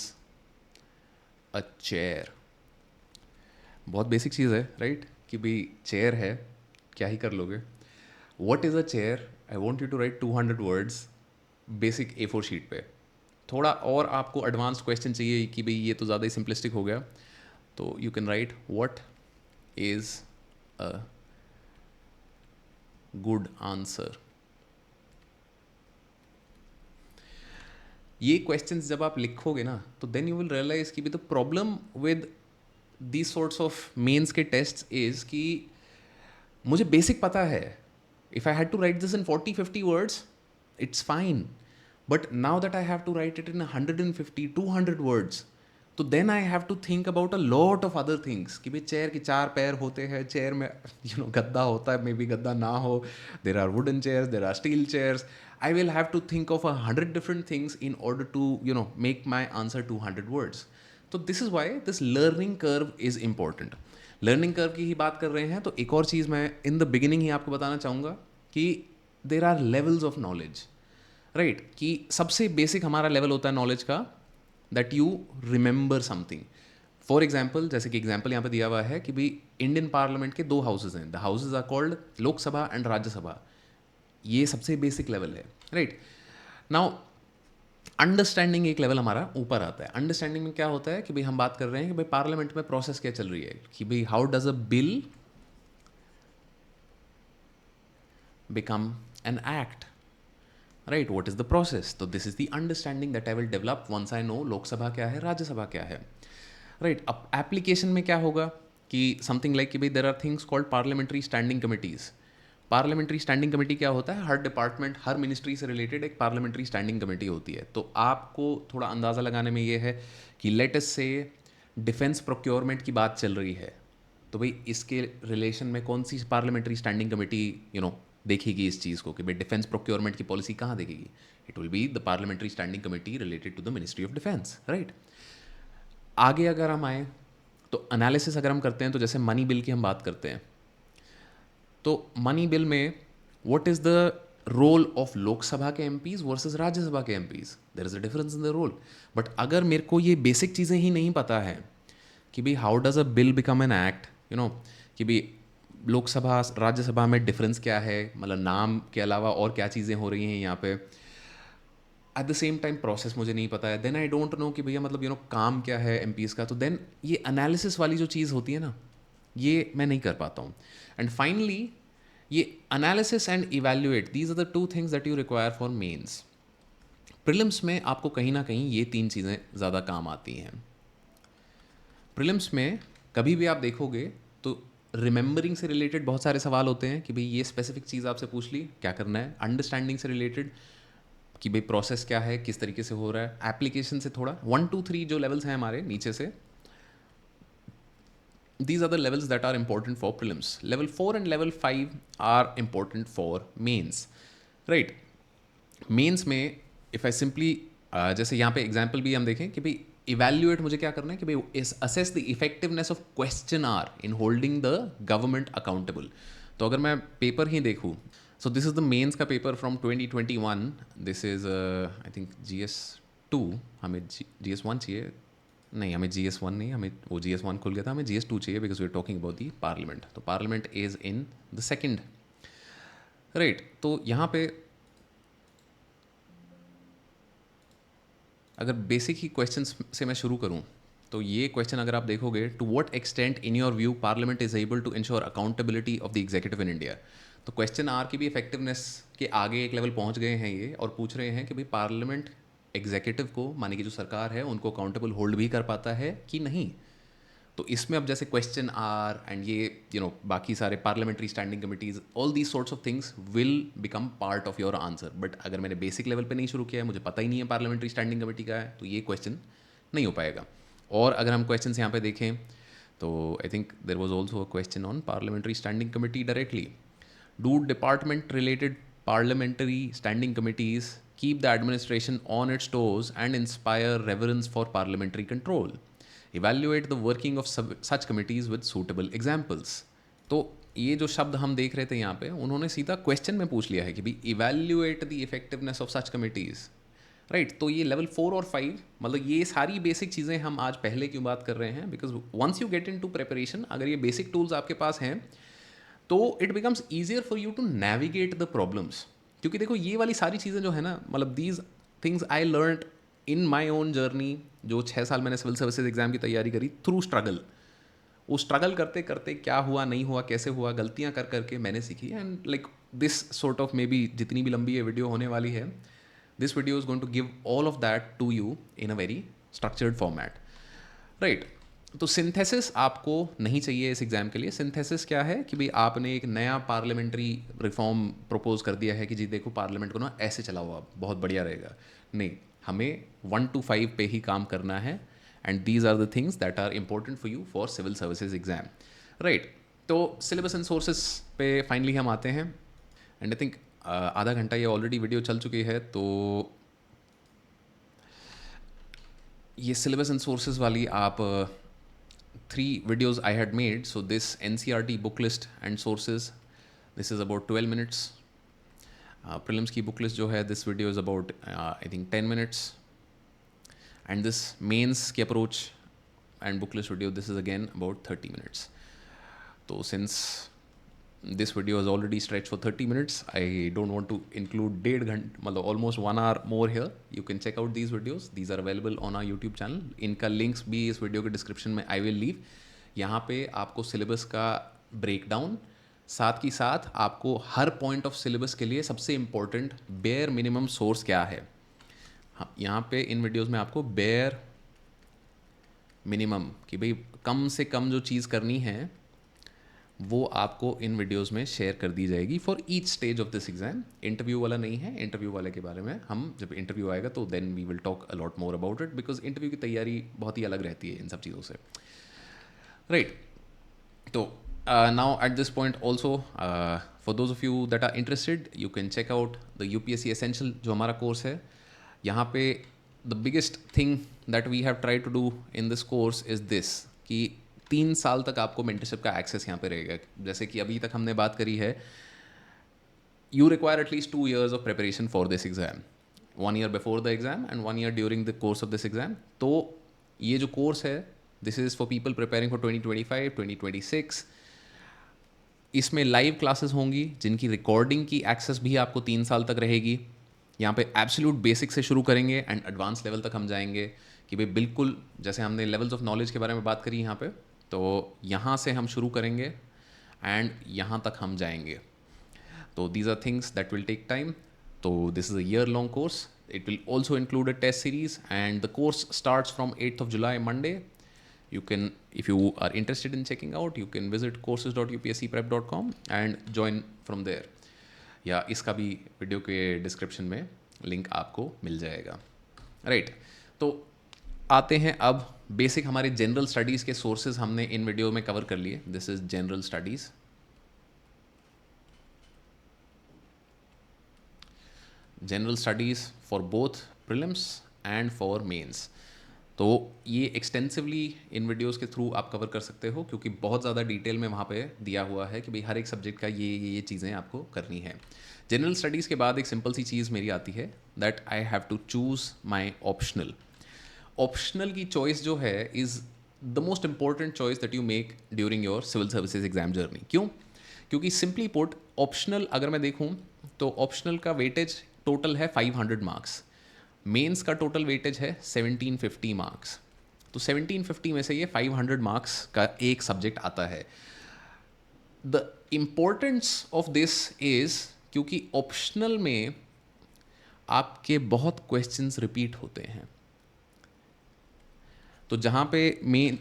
[SPEAKER 1] a chair. बहुत basic चीज़ है right कि भाई चेयर है, क्या ही कर लोगे. What is a chair, I want you to write 200 words basic A4 sheet पे. थोड़ा और आपको एडवांस क्वेश्चन चाहिए कि भाई ये तो ज़्यादा ही सिंपलिस्टिक हो गया, तो you can write what is a good answer. ये क्वेश्चंस जब आप लिखोगे ना तो देन यू विल रियलाइज कि भी the problem with these sorts of mains के टेस्ट इज कि मुझे बेसिक पता है. If I had to write this in 40-50 words it's fine, but now that I have to write it in 150-200 words, तो then I have to think about a lot of other things कि भाई chair के 4 पैर होते हैं, chair में गद्दा होता है, मे बी गद्दा ना हो, there are wooden chairs, there are steel chairs. I will have to think of 100 different things in order to make my answer 200 words. So this is why this learning curve is important. Learning curve की ही बात कर रहे हैं तो एक और चीज़ मैं इन the beginning ही आपको बताना चाहूँगा कि there are levels of knowledge, right. कि सबसे बेसिक हमारा लेवल होता है नॉलेज का that you remember something. For example, जैसे कि एग्जाम्पल यहाँ पे दिया हुआ है कि भाई इंडियन पार्लियामेंट के 2 हाउसेज हैं. The houses are called Lok Sabha and Rajya Sabha. ये सबसे बेसिक लेवल है, राइट. नाउ अंडरस्टैंडिंग एक लेवल हमारा ऊपर आता है. अंडरस्टैंडिंग में क्या होता है कि भाई हम बात कर रहे हैं कि भाई पार्लियामेंट में प्रोसेस क्या चल रही है, कि भाई how does a bill become an act, right. What is the process. तो this is the understanding that I will develop once I know Lok Sabha क्या है, राज्यसभा क्या है, राइट. अब एप्लीकेशन में क्या होगा कि समथिंग लाइक कि भाई there are things called parliamentary standing committees. Parliamentary standing committee क्या होता है, हर डिपार्टमेंट, हर मिनिस्ट्री से रिलेटेड एक पार्लियामेंट्री स्टैंडिंग कमेटी होती है. तो आपको थोड़ा अंदाज़ा लगाने में ये है कि लेट अस से डिफेंस प्रोक्योरमेंट की बात चल रही है, तो भाई इसके रिलेशन में कौन सी पार्लियामेंट्री स्टैंडिंग कमेटी देखेगी इस चीज़ को कि भाई डिफेंस प्रोक्योरमेंट की पॉलिसी कहाँ देखेगी. It will be the parliamentary standing committee related to the ministry of defence, right. आगे अगर हम आए तो एनालिसिस अगर हम करते हैं तो जैसे मनी बिल की हम बात करते हैं, तो मनी बिल में what is the role of Lok Sabha के एमपीज वर्सेस राज्यसभा के MPs, there is a difference in the role. But अगर मेरे को ये बेसिक चीज़ें ही नहीं पता है कि भाई how does a bill become an act, कि भाई लोकसभा राज्यसभा में डिफरेंस क्या है, मतलब नाम के अलावा और क्या चीज़ें हो रही हैं यहाँ पे, eight the same time process मुझे नहीं पता है, देन आई डोंट नो कि भैया मतलब काम क्या है एमपीज़ का, तो देन ये एनालिसिस वाली जो चीज़ होती है ना, ये मैं नहीं कर पाता हूँ. एंड फाइनली ये analysis and evaluate, these are the 2 things that you require for mains. Prelims में आपको कहीं ना कहीं ये 3 चीज़ें ज़्यादा काम आती हैं. प्रीलिम्स में कभी भी आप देखोगे तो रिमेंबरिंग से रिलेटेड बहुत सारे सवाल होते हैं कि भाई ये स्पेसिफिक चीज़ आपसे पूछ ली, क्या करना है. अंडरस्टैंडिंग से रिलेटेड कि भाई प्रोसेस क्या है, किस तरीके से हो रहा है. एप्लीकेशन से थोड़ा 1 2 3 जो लेवल्स हैं हमारे नीचे से, these are the levels that are important for prelims. Level 4 and level 5 are important for mains, right. Mains में इफ़ आई सिंपली जैसे यहाँ पे एग्जांपल भी हम देखें कि भाई इवैल्यूएट मुझे क्या करना है कि भाई is assess the effectiveness of question hour in holding the government accountable. तो अगर मैं पेपर ही देखूँ, so this is the mains का paper from 2021. This is I think GS2. हमें GS1 चाहिए, नहीं हमें GS1 नहीं, हमें वो GS1 खुल गया था, हमें GS2 चाहिए because we are talking about the parliament. तो parliament is in the second, right. तो यहाँ पे अगर बेसिक ही क्वेश्चन से मैं शुरू करूँ तो ये क्वेश्चन अगर आप देखोगे, to what extent in your view parliament is able to ensure accountability of the executive in India. तो क्वेश्चन आर की भी इफेक्टिवनेस के आगे एक लेवल पहुँच गए हैं ये, और पूछ रहे हैं कि भाई पार्लियामेंट एग्जीक्यूटिव को, माने कि जो सरकार है उनको अकाउंटेबल होल्ड भी कर पाता है कि नहीं. तो इसमें अब जैसे क्वेश्चन आर एंड ये बाकी सारे parliamentary standing committees, all these sorts of things will become part of your answer. But अगर मैंने बेसिक लेवल पे नहीं शुरू किया है, मुझे पता ही नहीं है पार्लियामेंट्री स्टैंडिंग कमेटी का है, तो ये क्वेश्चन नहीं हो पाएगा. और अगर हम क्वेश्चन यहाँ पे देखें तो I think there was also a question on parliamentary standing committee directly. Do department related parliamentary standing committees keep the administration on its toes and inspire reverence for parliamentary control? Evaluate the working of such committees with suitable examples. तो ये जो शब्द हम देख रहे थे यहाँ पे, उन्होंने सीधा क्वेश्चन में पूछ लिया है कि भाई evaluate the effectiveness of such committees, right. तो ये लेवल 4 और 5, मतलब ये सारी बेसिक चीज़ें हम आज पहले क्यों बात कर रहे हैं, because once you get into preparation, अगर ये बेसिक टूल्स आपके पास हैं तो it becomes easier for you to navigate the problems. क्योंकि देखो ये वाली सारी चीज़ें जो है ना, मतलब these things I learned in my own journey. जो 6 साल मैंने सिविल सर्विसेज एग्जाम की तैयारी करी थ्रू स्ट्रगल, वो स्ट्रगल करते करते क्या हुआ नहीं हुआ कैसे हुआ, गलतियाँ कर करके मैंने सीखी. And like this sort of, maybe जितनी भी लंबी ये वीडियो होने वाली है, this video is going to give all of that to you in a very structured format, right. तो सिंथेसिस आपको नहीं चाहिए इस एग्ज़ाम के लिए. सिंथेसिस क्या है कि भाई आपने एक नया पार्लियामेंट्री रिफॉर्म प्रपोज कर दिया है कि जी देखो पार्लियामेंट को ना ऐसे चलाओ आप, बहुत बढ़िया रहेगा. नहीं, हमें 1 to 5 पे ही काम करना है. And these are the things that are important for you for civil services exam, right. तो सिलेबस एंड सोर्सेस पे फाइनली हम आते हैं. एंड आई थिंक आधा घंटा ये ऑलरेडी वीडियो चल चुकी है. तो ये सिलेबस एंड सोर्सेज वाली आप 3 videos I had made. So this NCERT book list and sources, this is about 12 minutes. Prelims की book list जो है, this video is about I think 10 minutes. And this mains की approach and book list video, this is again about 30 minutes. So since this video is already stretched for 30 minutes, I don't want to include 1.5 घंटे, मतलब almost 1 hour more here. You can check out these videos. These are available on our YouTube channel. इनका links भी इस video के description में I will leave. यहाँ पे आपको सिलेबस का ब्रेकडाउन, साथ ही साथ आपको हर पॉइंट ऑफ सिलेबस के लिए सबसे इम्पोर्टेंट बेयर मिनिमम सोर्स क्या है. हाँ, यहाँ पे इन वीडियोस में आपको बेयर मिनिमम कि भाई कम से कम जो चीज़ करनी है वो आपको इन वीडियोस में शेयर कर दी जाएगी for each stage of this exam. Interview वाला नहीं है. इंटरव्यू वाले के बारे में हम जब इंटरव्यू आएगा तो then we will talk a lot more about it, because interview की तैयारी बहुत ही अलग रहती है इन सब चीज़ों से, राइट. तो now at this point also for those of you that are interested, you can check out the UPSC essential जो हमारा कोर्स है. यहाँ पे the biggest thing that we have try to do in this course is this कि 3 साल तक आपको mentorship का एक्सेस यहाँ पे रहेगा. जैसे कि अभी तक हमने बात करी है, you require at least 2 years of preparation for this exam, 1 year before the exam and 1 year during the course of this exam. तो ये जो कोर्स है, this is for people preparing for 2025, 2026. इसमें लाइव क्लासेस होंगी जिनकी रिकॉर्डिंग की access भी आपको 3 साल तक रहेगी. यहाँ पे एब्सोल्यूट बेसिक से शुरू करेंगे एंड एडवांस लेवल तक हम जाएंगे कि भाई बिल्कुल जैसे हमने लेवल्स ऑफ नॉलेज के बारे में बात करी यहाँ पे, तो यहाँ से हम शुरू करेंगे एंड यहाँ तक हम जाएंगे. तो these are things that will take time. तो this is a year long course. It will also include a test series and the course starts from 8th of July, Monday. You can, if you are interested in checking out, you can visit courses.upscprep.com and join from there. या इसका भी video के description में link आपको मिल जाएगा, right. तो आते हैं अब बेसिक हमारे जनरल स्टडीज़ के सोर्सेज हमने इन वीडियो में कवर कर लिए. This is general studies. General studies for both prelims and for mains. तो ये एक्सटेंसिवली इन वीडियोस के थ्रू आप कवर कर सकते हो, क्योंकि बहुत ज़्यादा डिटेल में वहाँ पे दिया हुआ है कि भाई हर एक सब्जेक्ट का ये चीज़ें आपको करनी है. जनरल स्टडीज़ के बाद एक सिंपल सी चीज़ मेरी आती है, that I have to choose my optional. Optional की चॉइस जो है is the most important choice that you make during your civil services exam journey. क्यों? क्योंकि सिंपली पुट, ऑप्शनल अगर मैं देखूँ तो ऑप्शनल का वेटेज टोटल है 500 मार्क्स. मेंस का टोटल वेटेज है 1750 मार्क्स. तो 1750 में से ये 500 मार्क्स का एक सब्जेक्ट आता है. The importance of this is क्योंकि ऑप्शनल में आपके बहुत क्वेश्चंस रिपीट होते हैं. तो जहाँ पे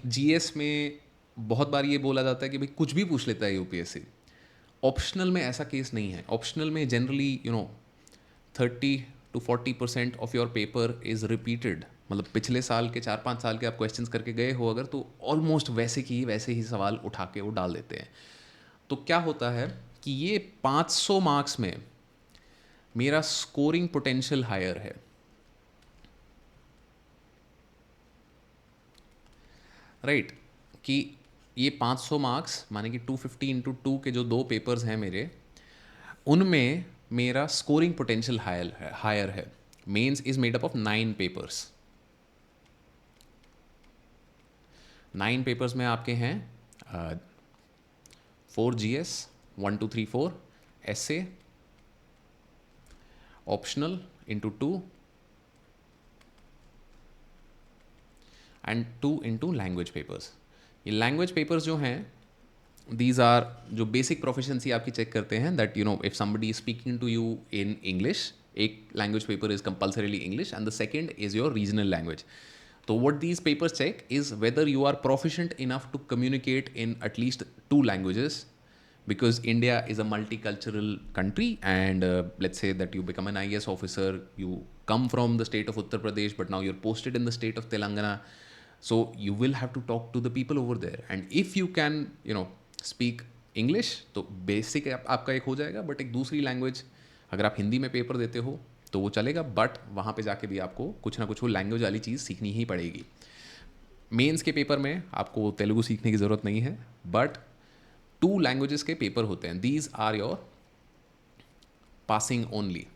[SPEAKER 1] GS में बहुत बार ये बोला जाता है कि भाई कुछ भी पूछ लेता है UPSC, ऑप्शनल में ऐसा केस नहीं है. ऑप्शनल में generally 30 to 40% of your paper is repeated, मतलब पिछले साल के 4-5 साल के आप क्वेश्चंस करके गए हो अगर, तो ऑलमोस्ट वैसे ही सवाल उठा के वो डाल देते हैं। तो क्या होता है कि ये 500 मार्क्स में मेरा स्कोरिंग पोटेंशियल हायर है, राइट कि ये 500 मार्क्स माने कि 250 इंटू 2 के जो 2 पेपर्स हैं मेरे, उनमें मेरा स्कोरिंग पोटेंशियल हायर है। Mains is made up of 9 papers. 9 papers में आपके हैं 4 GS, 1 2 3 4 essay, optional into 2 and 2 into language papers. ये लैंग्वेज पेपर्स जो हैं, these are जो बेसिक प्रोफिशिएंसी आपकी चेक करते हैं, that you know if somebody is speaking to you in English, एक language paper is compulsorily English and the second is your regional language. तो what these papers check is whether you are proficient enough to communicate in at least 2 languages, because India is a multicultural country, and let's say that you become an IAS officer, you come from the state of Uttar Pradesh, but now you're posted in the state of Telangana, so you will have to talk to the people over there, and if you can speak English, तो basic आपका एक हो जाएगा, but एक दूसरी language अगर आप हिंदी में पेपर देते हो तो वो चलेगा, बट वहाँ पे जाके भी आपको कुछ ना कुछ वो लैंग्वेज वाली चीज़ सीखनी ही पड़ेगी। मेंस के पेपर में आपको तेलुगु सीखने की ज़रूरत नहीं है, बट 2 लैंग्वेजेस के पेपर होते हैं। These are your passing only,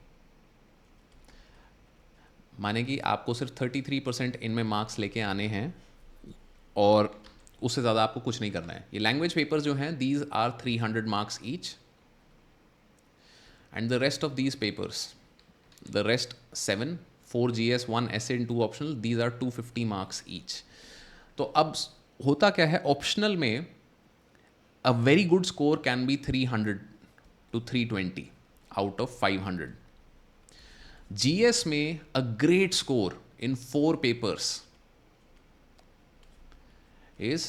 [SPEAKER 1] माने कि आपको सिर्फ 33% इनमें मार्क्स लेके आने हैं और उससे ज़्यादा आपको कुछ नहीं करना है। ये लैंग्वेज पेपर जो हैं, these are 300 marks each, and the rest of these papers, the rest 7, 4 GS, 1 essay and 2 optional, these are 250 marks each. तो अब होता क्या है, ऑप्शनल में a very good score can be 300 to 320 out of 500. GS में a great score in 4 papers is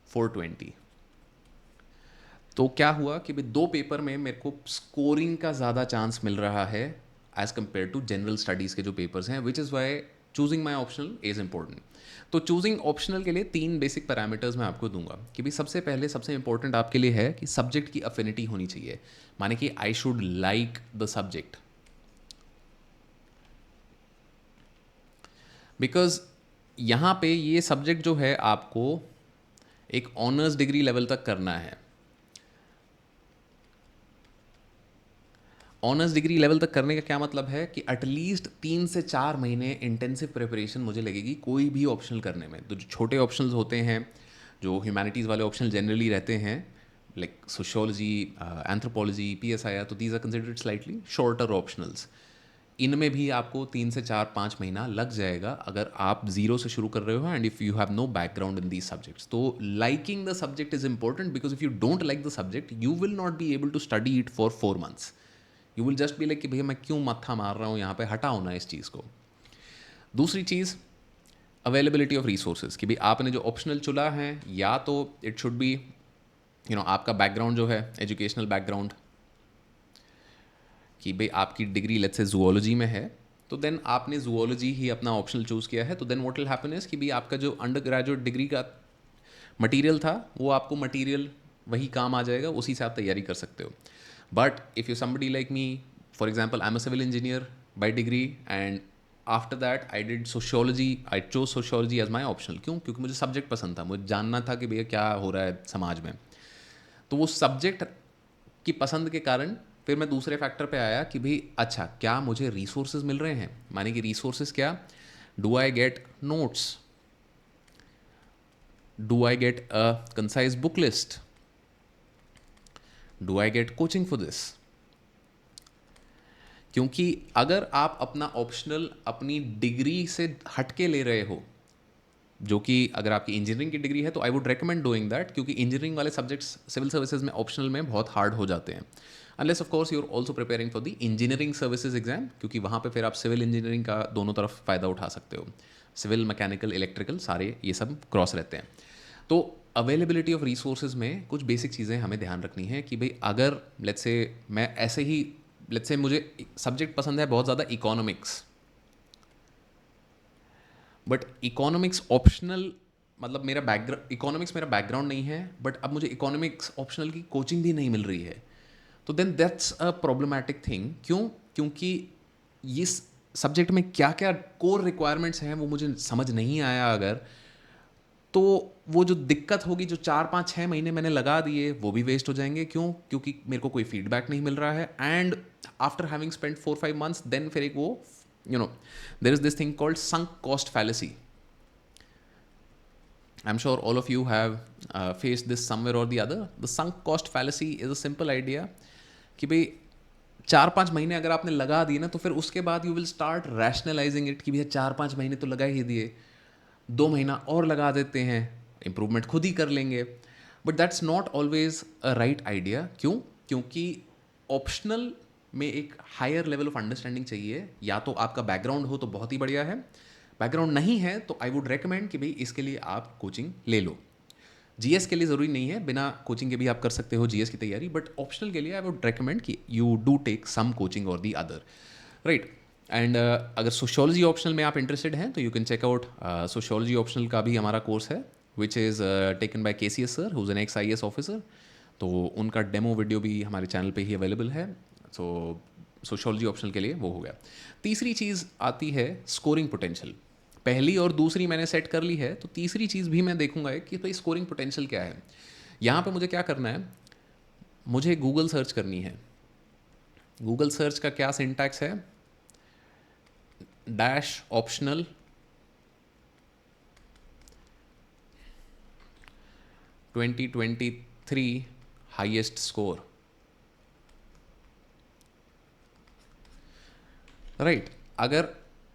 [SPEAKER 1] 420. तो क्या हुआ कि भाई 2 पेपर में मेरे को स्कोरिंग का ज़्यादा चांस मिल रहा है as compare to general studies के जो पेपर्स हैं, which is why choosing my optional is important. तो चूजिंग ऑप्शनल के लिए 3 बेसिक पैरामीटर्स मैं आपको दूंगा कि भाई सबसे पहले सबसे इंपॉर्टेंट आपके लिए है कि सब्जेक्ट की अफिनिटी होनी चाहिए, माने कि I should like the subject, because यहाँ पे ये सब्जेक्ट जो है आपको एक ऑनर्स डिग्री लेवल तक करना है। ऑनर्स डिग्री लेवल तक करने का क्या मतलब है कि एटलीस्ट 3 से 4 महीने इंटेंसिव प्रिपरेशन मुझे लगेगी कोई भी ऑप्शनल करने में। तो जो छोटे ऑप्शनल्स होते हैं, जो ह्यूमैनिटीज़ वाले ऑप्शनल जनरली रहते हैं, लाइक सोशियोलॉजी, एंथ्रोपोलॉजी, PSIR, तो these are considered slightly shorter optionals. इनमें भी आपको 3 से 4-5 महीना लग जाएगा अगर आप जीरो से शुरू कर रहे हो and if you have no background in these subjects. तो liking the subject is important, because if you don't like the subject you will not be able to study it for 4 months। You will just be like कि भैया मैं क्यों मत्था मार रहा हूँ यहाँ पे, हटाओ ना इस चीज़ को। दूसरी चीज़, अवेलेबिलिटी ऑफ रिसोर्सेज, कि भाई आपने जो ऑप्शनल चुना है, या तो इट शुड बी आपका बैकग्राउंड जो है एजुकेशनल बैकग्राउंड, कि भाई आपकी डिग्री लेट्स से जूलॉजी में है, तो देन आपने जूलॉजी ही अपना ऑप्शनल चूज़ किया है, तो then what will happen is कि भाई आपका जो अंडर ग्रेजुएट डिग्री का मटीरियल था वो आपको मटीरियल वही काम आ जाएगा, उसी से आप तैयारी कर सकते हो। But if you're somebody like me, for example, I'm a civil engineer by degree, and after that I did sociology. I chose sociology as my optional. क्यों? क्योंकि मुझे सब्जेक्ट पसंद था, मुझे जानना था कि भैया क्या हो रहा है समाज में। तो वो सब्जेक्ट की पसंद के कारण फिर मैं दूसरे फैक्टर पे आया कि भाई अच्छा क्या मुझे रिसोर्सेज मिल रहे हैं, माने कि रिसोर्सेज क्या, do I get notes, do I get a concise book list, do I get coaching for this. क्योंकि अगर आप अपना ऑप्शनल अपनी डिग्री से हटके ले रहे हो, जो कि अगर आपकी इंजीनियरिंग की डिग्री है, तो I would recommend doing that, क्योंकि इंजीनियरिंग वाले सब्जेक्ट्स सिविल सर्विसेज में ऑप्शनल में बहुत हार्ड हो जाते हैं, unless of course you are also preparing for the engineering services exam, क्योंकि वहाँ पे फिर आप सिविल इंजीनियरिंग का दोनों तरफ फ़ायदा उठा सकते हो। सिविल, मैकेनिकल, इलेक्ट्रिकल सारे ये सब क्रॉस रहते हैं। तो अवेलेबिलिटी ऑफ रिसोर्सेज में कुछ बेसिक चीज़ें हमें ध्यान रखनी है कि भाई अगर लेट्स से मैं ऐसे ही लेट्स से मुझे सब्जेक्ट पसंद है बहुत ज़्यादा इकोनॉमिक्स, बट इकोनॉमिक्स ऑप्शनल, मतलब मेरा बैकग्राउंड इकोनॉमिक्स मेरा बैकग्राउंड नहीं है, बट अब मुझे इकोनॉमिक्स ऑप्शनल की कोचिंग भी नहीं मिल रही है, तो then that's a problematic thing. क्यों? क्योंकि इस सब्जेक्ट में क्या क्या कोर रिक्वायरमेंट्स हैं वो मुझे समझ नहीं आया अगर, तो वो जो दिक्कत होगी, जो 4 5 6 महीने मैंने लगा दिए वो भी वेस्ट हो जाएंगे। क्यों? क्योंकि मेरे को कोई फीडबैक नहीं मिल रहा है, and after having spend 4 5 months then फिर एक वो there is this thing called sunk cost fallacy. I'm sure all of you have faced this somewhere or the other. The sunk cost fallacy is a simple idea कि भाई 4 5 महीने अगर आपने लगा दिए ना, तो फिर उसके बाद you will start rationalising it कि भैया 4 5 महीने तो लगा ही दिए, 2 महीना और लगा देते हैं, इम्प्रूवमेंट खुद ही कर लेंगे। But that's not always a right idea. क्यों? क्योंकि ऑप्शनल में एक हायर लेवल ऑफ अंडरस्टैंडिंग चाहिए। या तो आपका बैकग्राउंड हो तो बहुत ही बढ़िया है, बैकग्राउंड नहीं है तो आई वुड रेकमेंड कि भाई इसके लिए आप कोचिंग ले लो। जीएस के लिए ज़रूरी नहीं है, बिना कोचिंग के भी आप कर सकते हो जीएस की तैयारी, बट ऑप्शनल के लिए आई वुड रेकमेंड कि you do take some coaching और दी अदर, राइट। एंड अगर सोशियोलॉजी ऑप्शनल में आप इंटरेस्टेड हैं तो you can check out sociology optional का भी हमारा कोर्स है, which is taken by KCS sir, who is an ex-IAS officer. तो उनका डेमो वीडियो भी हमारे चैनल पे ही अवेलेबल है। सो सोशियोलॉजी ऑप्शनल के लिए वो हो गया। तीसरी चीज़ आती है स्कोरिंग पोटेंशियल। पहली और दूसरी मैंने सेट कर ली है, तो तीसरी चीज़ भी मैं देखूंगा कि भाई स्कोरिंग पोटेंशियल क्या है। यहाँ पे मुझे क्या करना है, मुझे गूगल सर्च करनी है। गूगल सर्च का क्या सिंटैक्स है? Dash optional 2023 highest score, right. अगर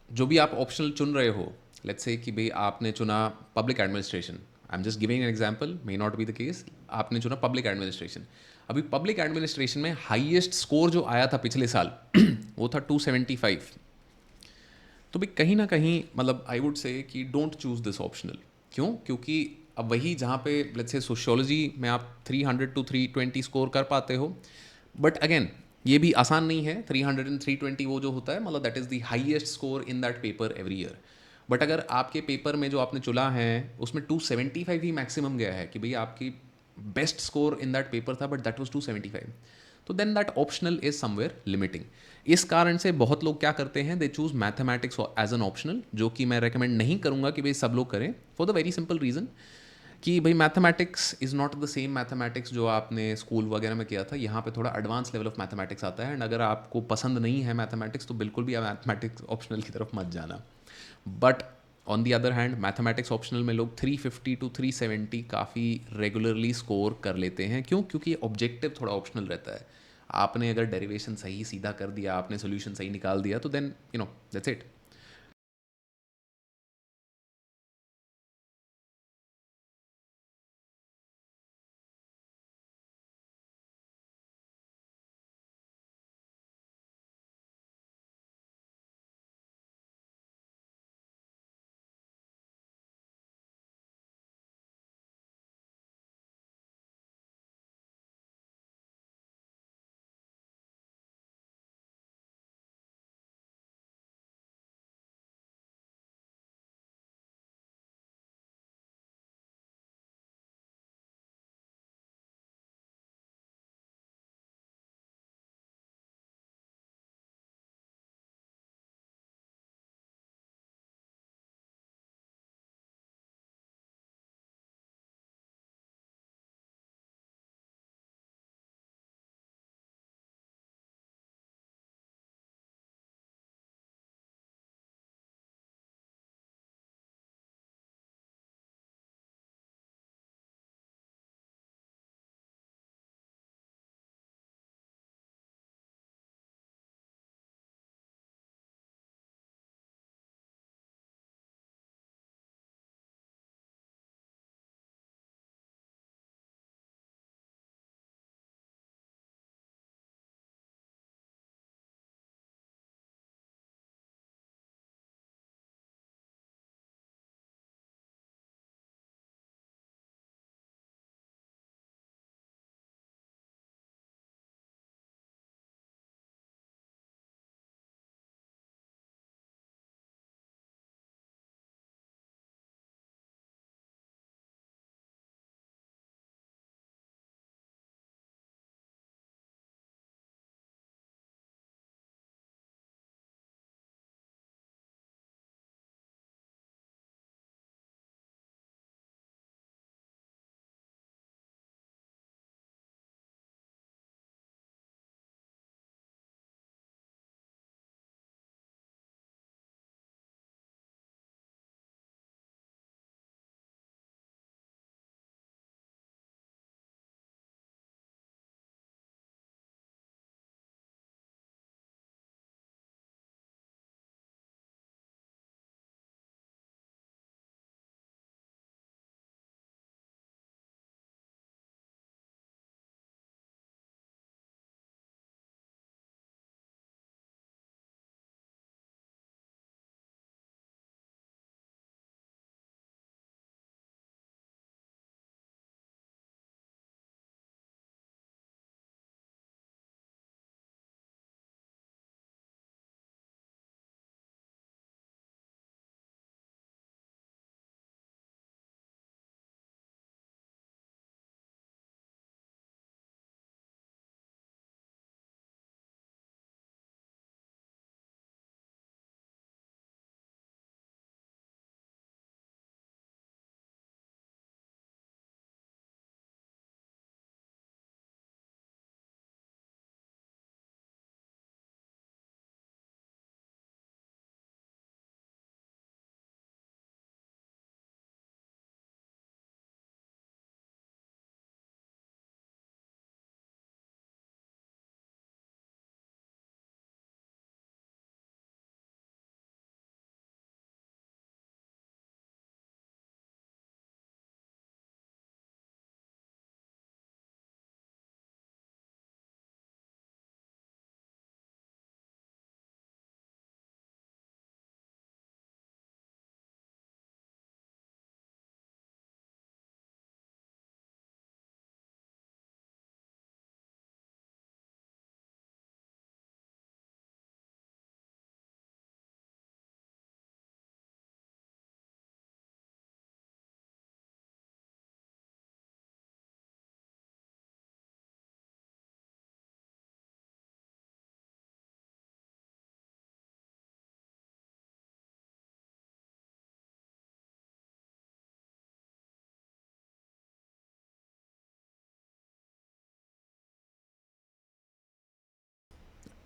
[SPEAKER 1] जो भी आप ऑप्शनल चुन रहे हो, लेट्स से कि भाई आपने चुना public administration, I am just giving an example, may not be the case, आपने चुना पब्लिक एडमिनिस्ट्रेशन। अभी पब्लिक एडमिनिस्ट्रेशन में हाईएस्ट स्कोर जो आया था पिछले साल वो था 275। तो भाई कहीं ना कहीं मतलब आई वुड से कि डोंट चूज दिस ऑप्शनल। क्यों? क्योंकि अब वही जहाँ पे लेट्स से सोशियोलॉजी में आप 300 to 320 स्कोर कर पाते हो, बट अगेन ये भी आसान नहीं है। 300 and 320 वो जो होता है, मतलब that is the highest score in that paper every year. But अगर आपके पेपर में जो आपने चुना है उसमें 275 ही मैक्सिमम गया है कि भाई आपकी best score in that paper था, बट दैट वाज 275, तो then that optional is somewhere limiting. इस कारण से बहुत लोग क्या करते हैं, they choose mathematics as an optional, जो कि मैं रेकमेंड नहीं करूंगा कि भाई सब लोग करें, for the very simple reason कि भाई mathematics is not the same mathematics जो आपने स्कूल वगैरह में किया था। यहाँ पे थोड़ा एडवांस लेवल ऑफ मैथमेटिक्स आता है, एंड अगर आपको पसंद नहीं है मैथमेटिक्स तो बिल्कुल भी आप मैथमेटिक्स ऑप्शनल की तरफ मत जाना। But on the other hand mathematics optional में लोग 350 to 370 काफ़ी रेगुलरली स्कोर कर लेते हैं। क्यों? क्योंकि ऑब्जेक्टिव थोड़ा ऑप्शनल रहता है। आपने अगर डेरिवेशन सही सीधा कर दिया, आपने सोल्यूशन सही निकाल दिया, तो then that's it.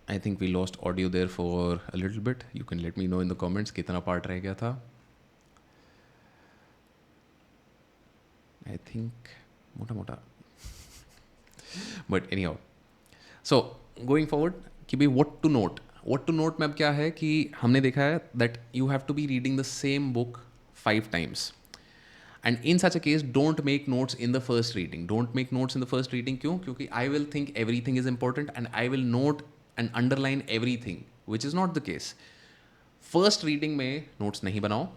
[SPEAKER 1] I think we lost audio there for a little bit. You can let me know in the comments कितना पार्ट रह गया था. आई थिंक मोटा मोटा, but anyhow. So going forward कि भाई वॉट टू नोट में अब क्या है कि हमने देखा है that you have to be reading the same book 5 times. And in such a case, don't make notes in the first reading. Don't make notes in the first reading. क्यों? क्योंकि I will think everything is important and I will note and underline everything, which is not the case. First reading में notes नहीं बनाओ.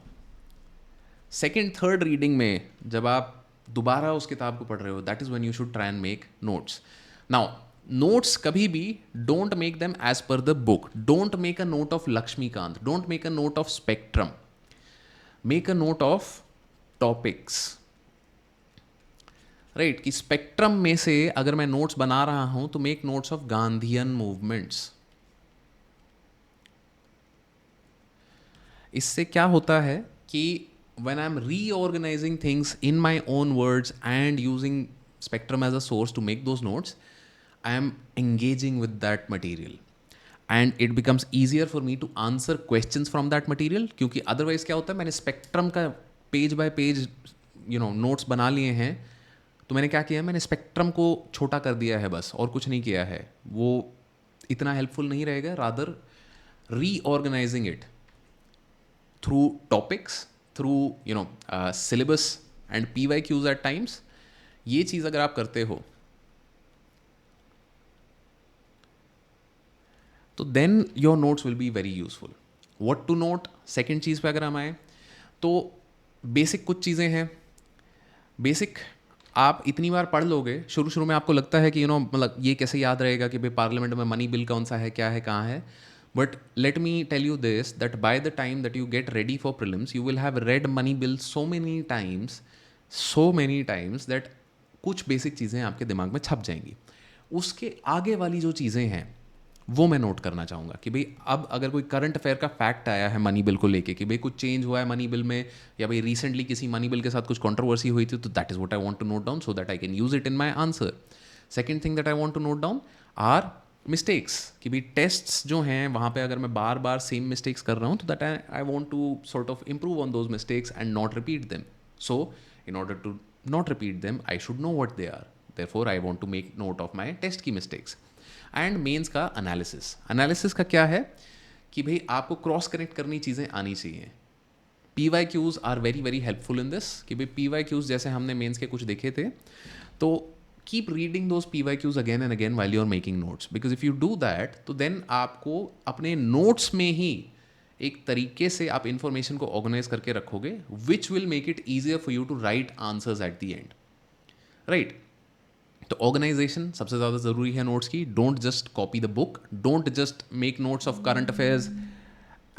[SPEAKER 1] Second, third reading में जब आप दोबारा उस किताब को पढ़ रहे हो, that is when you should try and make notes. Now, notes कभी भी don't make them as per the book. Don't make a note of Lakshmikant. Don't make a note of Spectrum. Make a note of topics. Right कि spectrum में से अगर मैं notes बना रहा हूं तो make notes of Gandhian movements. इससे क्या होता है कि when I am reorganising things in my own words and using spectrum as a source to make those notes, I am engaging with that material and it becomes easier for me to answer questions from that material. क्योंकि otherwise क्या होता है, मैंने spectrum का page bye page notes बना लिए हैं, तो मैंने क्या किया है, मैंने स्पेक्ट्रम को छोटा कर दिया है बस, और कुछ नहीं किया है. वो इतना हेल्पफुल नहीं रहेगा. Rather reorganizing it through topics, through syllabus and PYQs at times. ये चीज़ अगर आप करते हो तो then your notes will be very useful. What to note, second चीज़ पे अगर हम आए तो बेसिक कुछ चीज़ें हैं. बेसिक आप इतनी बार पढ़ लोगे, शुरू शुरू में आपको लगता है कि मतलब ये कैसे याद रहेगा कि भाई पार्लियामेंट में मनी बिल कौन सा है, क्या है, कहाँ है. But let me tell you this that by the time that you get ready for prelims you will have read money bill so many times that कुछ बेसिक चीज़ें आपके दिमाग में छप जाएंगी. उसके आगे वाली जो चीज़ें हैं वो मैं नोट करना चाहूँगा कि भाई अब अगर कोई करंट अफेयर का फैक्ट आया है मनी बिल को लेके कि भाई कुछ चेंज हुआ है मनी बिल में, या भाई रिसेंटली किसी मनी बिल के साथ कुछ कंट्रोवर्सी हुई थी, तो that is what I want to note down so that I can use it in my answer. Second thing that I want to note down are mistakes. कि भाई tests जो हैं वहाँ पे अगर मैं बार बार सेम मिस्टेक्स कर रहा हूँ तो that I want to sort of improve on those mistakes and not repeat them. So in order to not repeat them I should know what they are. Therefore I want to make note of my test की mistakes. And mains का analysis का क्या है कि भाई आपको cross connect करनी चीज़ें आनी चाहिए. PYQs are very very helpful in this. कि भाई PYQs जैसे हमने मेंस के कुछ देखे थे, तो keep reading those PYQs again and again while you are making notes, because if you do that तो देन आपको अपने नोट्स में ही एक तरीके से आप इंफॉर्मेशन को ऑर्गेनाइज करके रखोगे, which will make it easier for you to write answers at the end. Right. तो ऑर्गेनाइजेशन सबसे ज़्यादा ज़रूरी है नोट्स की. Don't just copy the book. Don't just make notes of current affairs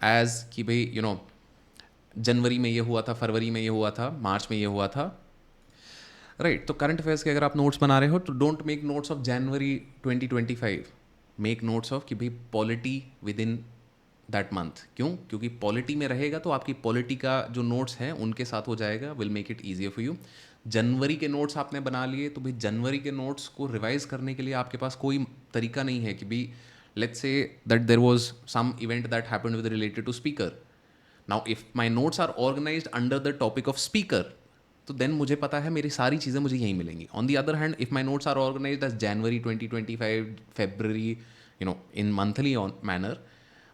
[SPEAKER 1] as कि भाई जनवरी में ये हुआ था, फरवरी में ये हुआ था, मार्च में ये हुआ था. राइट. तो करंट अफेयर्स के अगर आप नोट्स बना रहे हो तो don't make notes of January 2025. Make notes of कि भाई polity with in that month. क्यों? क्योंकि पॉलिटी में रहेगा तो आपकी पॉलिटी का जो नोट्स हैं उनके साथ हो जाएगा, will make it easier for you. जनवरी के नोट्स आपने बना लिए तो भाई जनवरी के नोट्स को रिवाइज करने के लिए आपके पास कोई तरीका नहीं है कि भाई let's say that there was some event that happened with related to speaker. Now if my notes are organised under the topic of speaker तो देन मुझे पता है मेरी सारी चीज़ें मुझे यहीं मिलेंगी. On the other hand if my notes are organised as जनवरी 2025, फरवरी इन मंथली मैनर,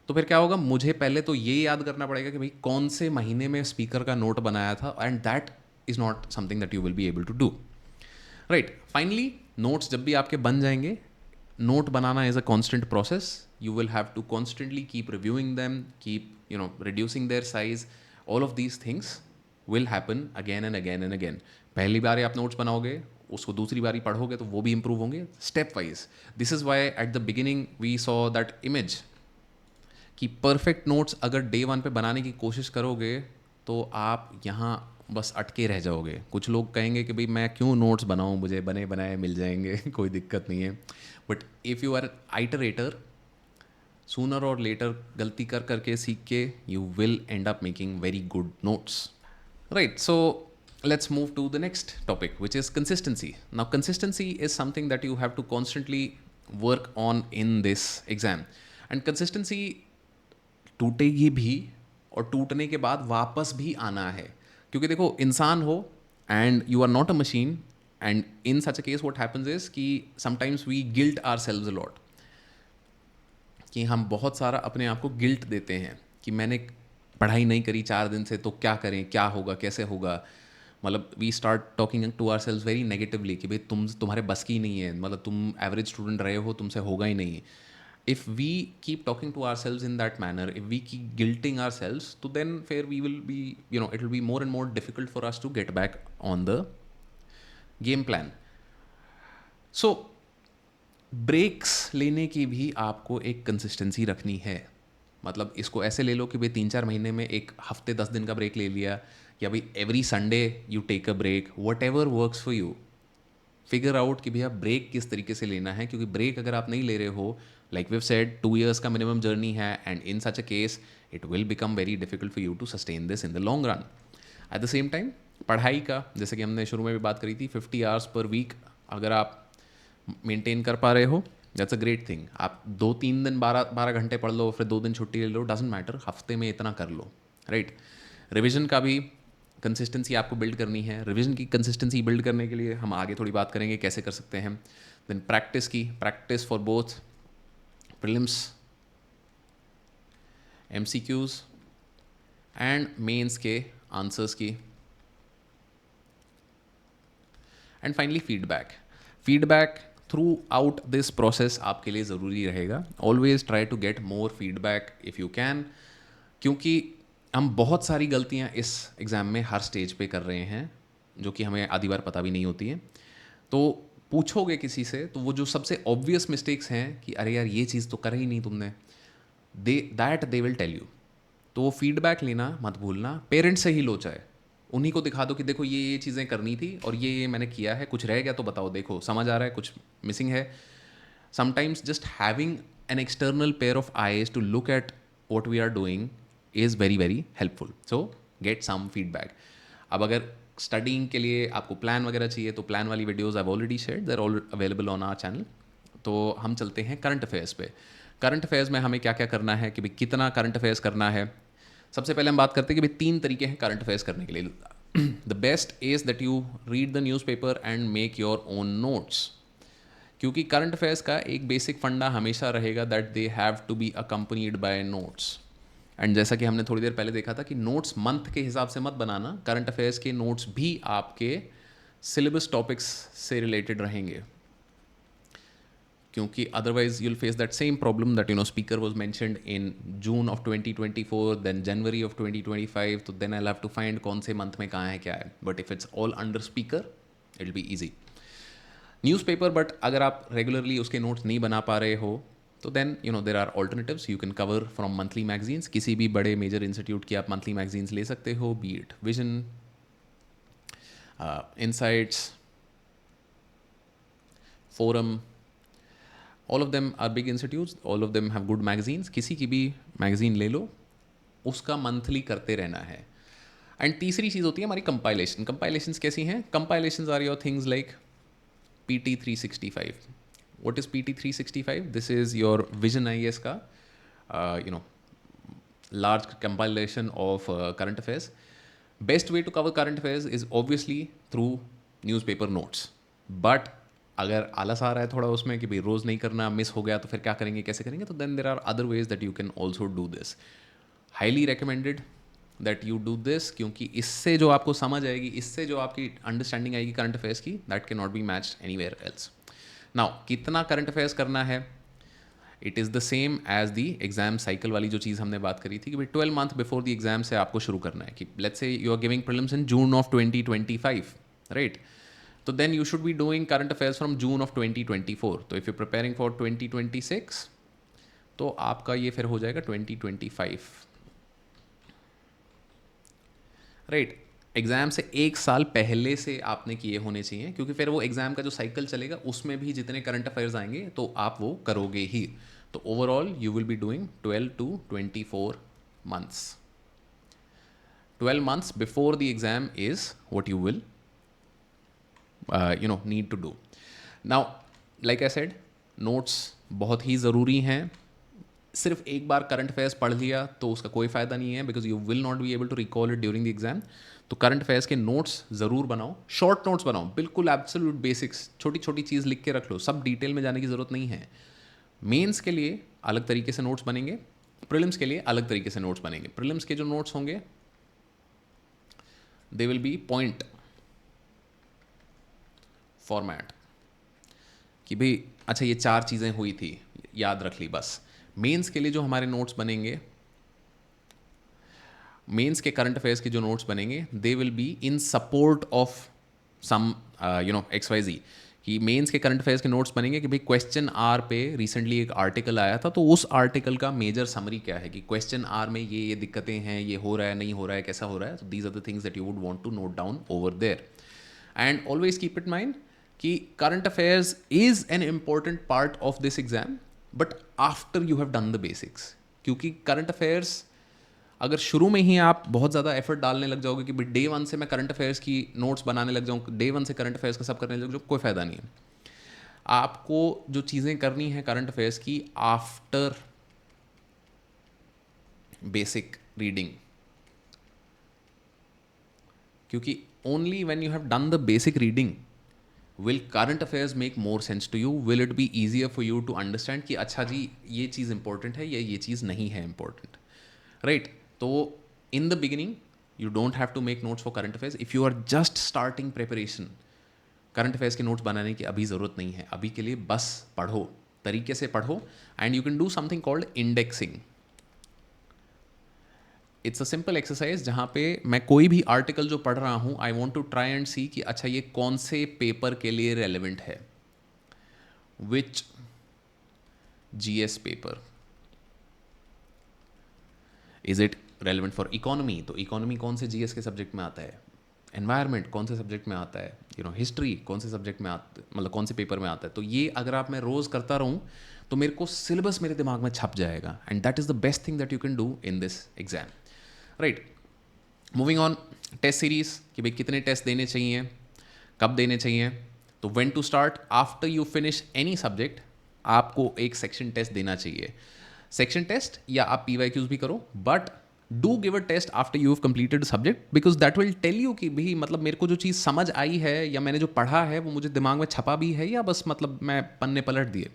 [SPEAKER 1] तो फिर क्या होगा, मुझे पहले तो ये याद करना पड़ेगा कि भाई कौन से महीने में स्पीकर का नोट बनाया था, and that is not something that you will be able to do. Right. Finally, notes जब भी आपके बन जाएंगे, note banana is a constant process. You will have to constantly keep reviewing them, keep reducing their size. All of these things will happen again and again and again. पहली बार आप notes बनाओगे, उसको दूसरी बारी पढ़ोगे तो वो भी improve होंगे step wise. This is why at the beginning we saw that image कि perfect notes अगर day 1 पे बनाने की कोशिश करोगे तो आप यहाँ बस अटके रह जाओगे. कुछ लोग कहेंगे कि भाई मैं क्यों नोट्स बनाऊं, मुझे बने बनाए मिल जाएंगे कोई दिक्कत नहीं है. But if you are iterator, sooner or later गलती कर करके सीख के you will end up making very good notes. Right. So let's move to the next topic, which is consistency. Now consistency is something that you have to constantly work on in this exam. And consistency टूटेगी भी, और टूटने के बाद वापस भी आना है, क्योंकि देखो इंसान हो and you are not a machine. And in such a case what happens is कि sometimes we guilt ourselves a lot, कि हम बहुत सारा अपने आप को गिल्ट देते हैं कि मैंने पढ़ाई नहीं करी 4 दिन से, तो क्या करें, क्या होगा, कैसे होगा. मतलब we start talking to ourselves very negatively कि भाई तुम्हारे बस की नहीं है, मतलब तुम एवरेज स्टूडेंट रहे हो, तुमसे होगा ही नहीं. If we keep talking to ourselves in that manner, if we keep guilting ourselves, तो देन फिर we will be, it will be more and more difficult for us to get back on the game plan. So breaks लेने की भी आपको एक consistency रखनी है. मतलब इसको ऐसे ले लो कि भाई 3-4 महीने में एक हफ्ते 10 दिन का ब्रेक ले लिया, या भाई every Sunday you take a break, whatever works for you. Figure out कि भैया ब्रेक किस तरीके से लेना है, क्योंकि ब्रेक अगर आप नहीं ले रहे हो, लाइक वी सेड 2 years का मिनिमम जर्नी है, and in such a case it will become very difficult for you to sustain this in the long run. At the same time पढ़ाई का, जैसे कि हमने शुरू में भी बात करी थी, 50 hours पर वीक अगर आप मेंटेन कर पा रहे हो, दैट्स अ ग्रेट थिंग. आप 2-3 दिन 12-12 घंटे पढ़ लो, फिर 2 दिन छुट्टी ले लो, डजेंट मैटर, हफ्ते में इतना कर लो, राइट. रिविजन का भी कंसिस्टेंसी आपको बिल्ड करनी है. रिविजन की कंसिस्टेंसी बिल्ड करने के लिए हम आगे थोड़ी बात करेंगे कैसे कर सकते हैं. Then practice for both prelims, MCQs and mains के आंसर्स की. And finally feedback throughout this process आपके लिए ज़रूरी रहेगा. Always try to get more feedback if you can, क्योंकि हम बहुत सारी गलतियां इस एग्ज़ाम में हर स्टेज पे कर रहे हैं, जो कि हमें आधी बार पता भी नहीं होती हैं. तो पूछोगे किसी से, तो वो जो सबसे ऑब्वियस मिस्टेक्स हैं कि अरे यार ये चीज़ तो कर ही नहीं तुमने, दे विल टेल यू. तो वो फीडबैक लेना मत भूलना. पेरेंट्स से ही लो, चाहे उन्हीं को दिखा दो कि देखो ये चीज़ें करनी थी और ये मैंने किया है, कुछ रह गया तो बताओ, देखो समझ आ रहा है, कुछ मिसिंग है. Sometimes just having an external pair of eyes to look at what we are doing is very very helpful. So get some feedback. अब अगर स्टडिंग के लिए आपको प्लान वगैरह चाहिए, तो प्लान वाली videos I already shared, they are all available on our channel. तो हम चलते हैं करंट अफेयर्स पे. करंट अफेयर्स में हमें क्या क्या करना है, कि भाई कितना करंट अफेयर्स करना है. सबसे पहले हम बात करते हैं कि भाई 3 तरीके हैं करंट अफेयर्स करने के लिए. The best is that you read the newspaper and make your own notes, क्योंकि करंट अफेयर्स का एक बेसिक फंडा हमेशा रहेगा that they have to be accompanied by notes. And जैसा कि हमने थोड़ी देर पहले देखा था कि नोट्स मंथ के हिसाब से मत बनाना, करंट अफेयर्स के नोट्स भी आपके सिलेबस टॉपिक्स से रिलेटेड रहेंगे, क्योंकि otherwise you'll face that same problem that speaker was mentioned in June of 2024, then January of 2025. तो then I have to find कौन से मंथ में कहाँ है क्या है. But if it's all under speaker it will be easy. Newspaper, but अगर आप रेगुलरली उसके नोट्स नहीं बना पा रहे हो, तो then there are alternatives. You can cover from monthly magazines. किसी भी बड़े मेजर इंस्टीट्यूट की आप मंथली मैगजीन्स ले सकते हो, be it Vision, Insights, Forum. All of them are big institutes, all of them have good magazines. किसी की भी मैगजीन ले लो, उसका मंथली करते रहना है. एंड तीसरी चीज़ होती है हमारी कंपाइलेशन. कंपाइलेशंस कैसी हैं? Compilations are your things like PT 365. What is PT 365? This is your Vision IAS का large compilation of current affairs. Best way to cover current affairs is obviously through newspaper notes. But अगर आलस आ रहा है थोड़ा उसमें कि भाई रोज़ नहीं करना, मिस हो गया तो फिर क्या करेंगे, कैसे करेंगे, तो then there are other ways that you can also do this. Highly recommended that you do this, क्योंकि इससे जो आपको समझ आएगी, इससे जो आपकी अंडरस्टैंडिंग आएगी करंट अफेयर्स की, that can not be matched anywhere else. Now कितना करंट अफेयर्स करना है, it is the same as the exam cycle वाली जो चीज़ हमने बात करी थी कि भाई 12 मंथ बिफोर द एग्जाम से आपको शुरू करना है. कि let's say you are giving prelims in June of 2025, right. तो then you should be doing current affairs from June of 2024. तो इफ़ यू प्रिपेयरिंग फॉर 2026, तो आपका ये फिर हो जाएगा 2025, राइट. एग्ज़ाम से 1 साल पहले से आपने किए होने चाहिए, क्योंकि फिर वो एग्ज़ाम का जो साइकिल चलेगा उसमें भी जितने करंट अफेयर्स आएंगे तो आप वो करोगे ही. तो overall you will be doing 12 to 24 months. 12 months before the exam is what you will need to do. Now, like I said, notes बहुत ही ज़रूरी हैं. सिर्फ एक बार करंट अफेयर्स पढ़ लिया तो उसका कोई फ़ायदा नहीं है, because you will not be able to recall it during the exam. तो करंट अफेयर्स के नोट्स ज़रूर बनाओ, शॉर्ट नोट्स बनाओ, बिल्कुल एब्सोल्यूट बेसिक्स, छोटी छोटी चीज़ लिख के रख लो, सब डिटेल में जाने की ज़रूरत नहीं है. मेंस के लिए अलग तरीके से नोट्स बनेंगे, प्रीलिम्स के लिए अलग तरीके से नोट्स बनेंगे. प्रीलिम्स के जो नोट्स होंगे दे विल बी पॉइंट फॉर्मेट, कि भाई अच्छा ये 4 चीज़ें हुई थी, याद रख ली बस. मेंस के लिए जो हमारे नोट्स बनेंगे, मेंस के करंट अफेयर्स के जो नोट्स बनेंगे, they will be in support of some XYZ. कि मेंस के करंट अफेयर्स के नोट्स बनेंगे कि भाई क्वेश्चन आर पे रिसेंटली एक आर्टिकल आया था, तो उस आर्टिकल का मेजर समरी क्या है, कि क्वेश्चन आर में ये दिक्कतें हैं, ये हो रहा है, नहीं हो रहा है, कैसा हो रहा है. तो these are the things that you would want to note down over there. And always keep it mind कि current affairs is an important part of this exam, but after you have done the basics. क्योंकि current affairs अगर शुरू में ही आप बहुत ज़्यादा effort डालने लग जाओगे कि डे 1 से मैं करंट अफेयर्स की नोट्स बनाने लग जाऊँ, डे 1 से करंट अफेयर्स का सब करने लग जाऊँ, कोई फ़ायदा नहीं है. आपको जो चीज़ें करनी है करंट अफेयर्स की आफ्टर बेसिक रीडिंग, क्योंकि only when you have done the basic reading will current affairs make more sense to you, will it be easier for you to understand कि अच्छा जी ये चीज़ इंपॉर्टेंट है या ये चीज़ नहीं है इंपॉर्टेंट, राइट. तो in the beginning you don't have to make notes for current affairs. If you are just starting preparation, current affairs के नोट्स बनाने की अभी ज़रूरत नहीं है. अभी के लिए बस पढ़ो, तरीके से पढ़ो. And you can do something called indexing. It's a simple exercise जहाँ पे मैं कोई भी आर्टिकल जो पढ़ रहा हूँ, I want to try and see कि अच्छा ये कौन से पेपर के लिए रेलिवेंट है, विच GS paper. Is it relevant for economy, तो इकोनॉमी कौन से GS के सब्जेक्ट में आता है, एनवायरनमेंट कौन से सब्जेक्ट में आता है, हिस्ट्री कौन से सब्जेक्ट में आता, मतलब कौन से पेपर में आता है. तो ये अगर आप मैं रोज़ करता रहूँ तो मेरे को सिलेबस मेरे दिमाग में छप जाएगा. And that is the best thing that you can do in this exam, right. Moving on, test series, कि भाई कितने टेस्ट देने चाहिए, कब देने चाहिए. तो when to start, after you finish any subject आपको एक सेक्शन टेस्ट देना चाहिए. सेक्शन टेस्ट या आप PYQs भी करो, but do give a test after you have completed subject, because that will tell you कि भाई मतलब मेरे को जो चीज़ समझ आई है या मैंने जो पढ़ा है वो मुझे दिमाग में छपा भी है या बस मतलब मैं पन्ने पलट दिए,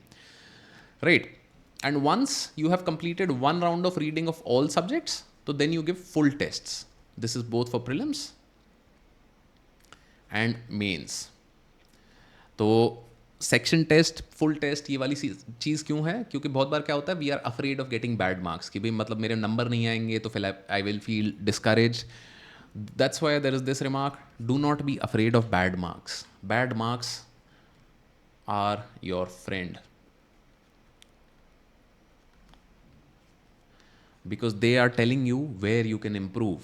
[SPEAKER 1] right. And once you have completed one round of reading of all subjects, तो then you give full tests. This is both for prelims and mains. तो सेक्शन टेस्ट, फुल टेस्ट, ये वाली चीज़ क्यों है, क्योंकि बहुत बार क्या होता है, we are afraid of getting bad marks, कि भाई मतलब मेरे नंबर नहीं आएंगे तो फिर I will feel discourage. That's why there is this remark, do not be afraid of bad marks. Bad marks are your friend, because they are telling you where you can improve.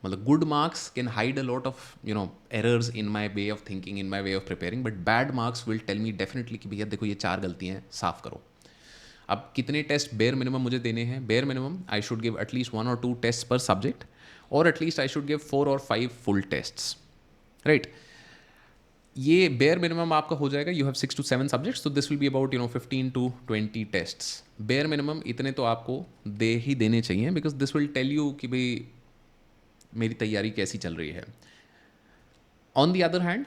[SPEAKER 1] मतलब good marks can hide a lot of errors in my way of thinking, in my way of preparing, but bad marks will tell me definitely कि भैया देखो ये 4 गलतियाँ हैं, साफ करो. अब कितने टेस्ट बेयर मिनिमम मुझे देने हैं, bare minimum I should give at least 1 or 2 test per subject, और at least I should give 4 or 5 full tests, right. ये बेयर मिनिमम आपका हो जाएगा, यू हैव 6 to 7 सब्जेक्ट्स, तो this will be about 15 to 20 tests. Bare minimum इतने तो आपको दे ही देने चाहिए, because this will tell you कि भाई मेरी तैयारी कैसी चल रही है. On the other hand,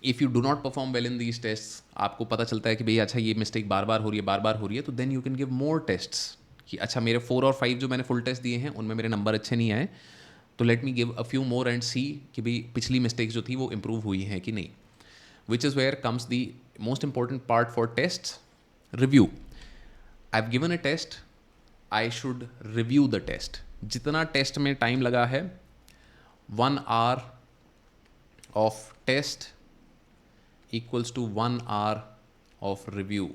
[SPEAKER 1] if you do not perform well in these test, आपको पता चलता है कि भाई अच्छा ये मिस्टेक बार बार हो रही है, बार बार हो रही है, तो then you can give more tests. कि अच्छा मेरे 4 और 5 जो मैंने फुल टेस्ट दिए हैं उनमें मेरे नंबर अच्छे नहीं आए, तो let me give a few more and see कि भाई पिछली मिस्टेक्स जो थी वो इम्प्रूव हुई हैं कि नहीं. Which is where comes the most important part for test, review. I have given a test, I should review the test. जितना टेस्ट में टाइम लगा है, 1 hour of test equals to 1 hour of review.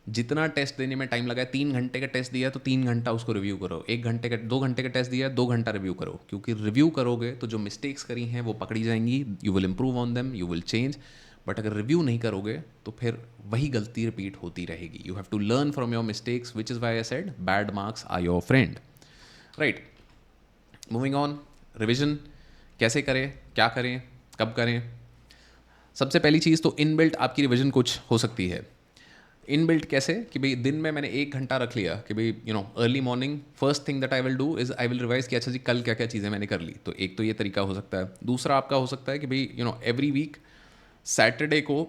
[SPEAKER 1] जितना test देने में time लगा है, 3 घंटे का टेस्ट दिया तो 3 घंटा उसको रिव्यू करो. 2 घंटे का टेस्ट दिया 2 घंटा रिव्यू करो, क्योंकि रिव्यू करोगे तो जो मिस्टेक्स करी हैं वो पकड़ी जाएंगी, you will improve on them, you will change. But अगर रिव्यू नहीं करोगे तो फिर वही गलती रिपीट होती रहेगी. You have to learn from your mistakes, which is why I said bad marks are your friend, right. Moving on, revision कैसे करें, क्या करें, कब करें. सबसे पहली चीज़ तो इनबिल्ट आपकी रिविजन कुछ हो सकती है। इनबिल्ट कैसे कि भाई दिन में मैंने 1 घंटा रख लिया कि भाई early morning first thing that I will do is I will revise कि अच्छा जी कल क्या क्या चीज़ें मैंने कर ली। तो एक तो ये तरीका हो सकता है। दूसरा आपका हो सकता है कि भाई एवरी वीक सैटरडे को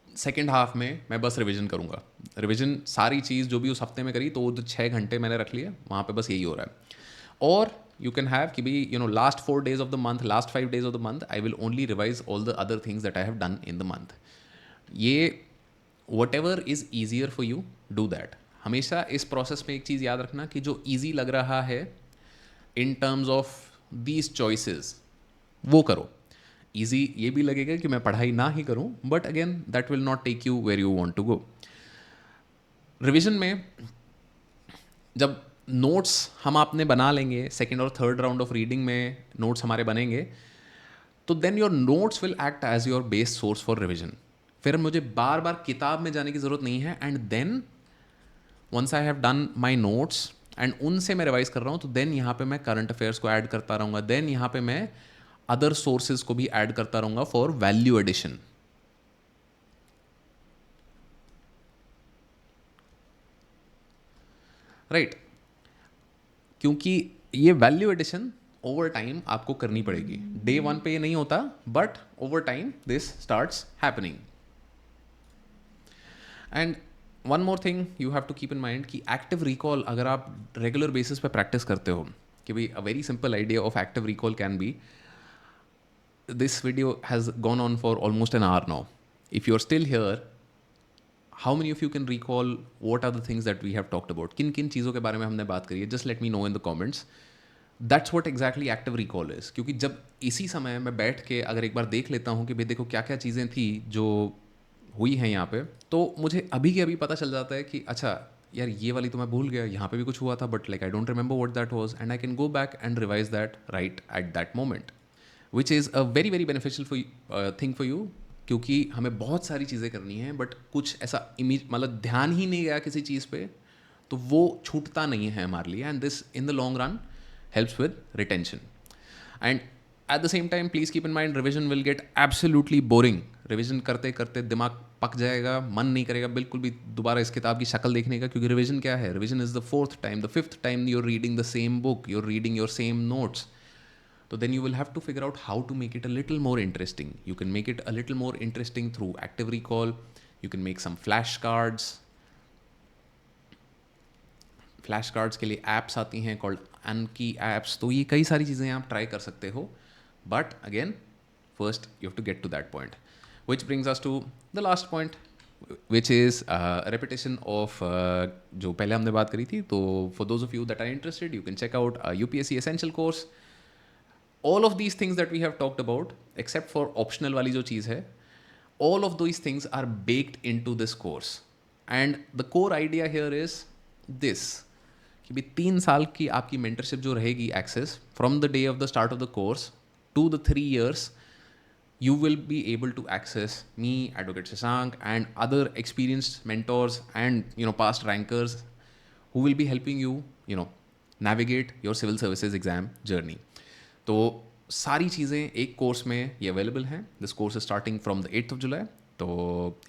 [SPEAKER 1] सेकेंड हाफ में मैं बस रिवीजन करूँगा। रिवीजन सारी चीज़ जो भी उस हफ्ते में करी तो वो 6 घंटे मैंने रख लिए, वहाँ पे बस यही हो रहा है। और यू कैन हैव कि भाई last 4 days of the month, last 5 days of the month I will only revise all the other things that I have done in the month. ये whatever is easier for you do that. हमेशा इस process में एक चीज़ याद रखना कि जो easy लग रहा है in terms of these choices वो करो। ईजी ये भी लगेगा कि मैं पढ़ाई ना ही करूं, but again that will not take you where you want to go. Revision में जब नोट्स हम आपने बना लेंगे, सेकेंड और थर्ड राउंड ऑफ रीडिंग में नोट्स हमारे बनेंगे, तो then your notes will act as your base source for revision. फिर मुझे बार बार किताब में जाने की ज़रूरत नहीं है। And then once I have done my notes and उनसे मैं रिवाइज कर रहा हूँ, तो देन यहाँ पे मैं करंट अफेयर्स को ऐड करता रहूँगा। देन यहाँ पे मैं अदर सोर्सेज को भी ऐड करता रहूँगा फॉर वैल्यू एडिशन। राइट, क्योंकि ये वैल्यू एडिशन ओवर टाइम आपको करनी पड़ेगी। डे 1 पे ये नहीं होता, but over time this starts happening. And one more thing you have to keep in mind कि एक्टिव रिकॉल अगर आप रेगुलर बेसिस पे प्रैक्टिस करते हो, कि भाई अ very simple idea of active recall can be, this video has gone on for almost an hour now. If you're still here, how many of you can recall what are the things that we have talked about? किन किन चीज़ों के बारे में हमने बात करी है? Just let me know in the comments. That's what exactly active recall is. क्योंकि जब इसी समय मैं बैठ के अगर एक बार देख लेता हूँ कि भाई देखो क्या क्या चीज़ें थी जो हुई हैं यहाँ पे, तो मुझे अभी के अभी पता चल जाता है कि अच्छा यार ये वाली तो मैं भूल गया, यहाँ पे भी कुछ हुआ था, but like I don't remember what that was, and I can go back and revise that right at that moment, which is a very very beneficial thing for you. क्योंकि हमें बहुत सारी चीज़ें करनी हैं, बट कुछ ऐसा इमेज मतलब ध्यान ही नहीं गया किसी चीज़ पे, तो वो छूटता नहीं है हमारे लिए। And this in the long run helps with retention. And eight the same time please keep in mind revision will get absolutely boring. Revision करते करते दिमाग पक जाएगा, मन नहीं करेगा बिल्कुल भी दोबारा इस किताब की शक्ल देखने का। क्योंकि रिविजन क्या है? Revision is the 4th time, the 5th time you're reading the same book, you're reading your same notes. So then you will have to figure out how to make it a little more interesting. You can make it a little more interesting through active recall. You can make some flashcards. Flashcards के लिए apps आती हैं called Anki apps. तो ये कई सारी चीज़ें आप try कर सकते हो. But again, first you have to get to that point. Which brings us to the last point, which is repetition of जो पहले हमने बात करी थी. तो for those of you that are interested, you can check out UPSC Essential course. All of these things that we have talked about, except for optional वाली जो चीज़ है, all of these things are baked into this course. And the core idea here is this, कि भी 3 साल की आपकी mentorship जो रहेगी access from the day of the start of the course to the 3 years, you will be able to access me, Advocate Shashank, and other experienced mentors and past rankers who will be helping you navigate your civil services exam journey. तो सारी चीज़ें एक course में ये available हैं. This course is starting from the 8th of July. तो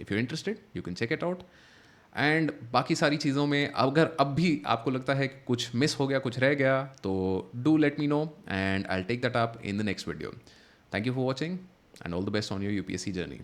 [SPEAKER 1] if you interested you can check it out. And बाकी सारी चीज़ों में अगर अब भी आपको लगता है कि कुछ मिस हो गया, कुछ रह गया, तो do let me know and I will take that up in the next video. Thank you for watching and all the best on your UPSC journey.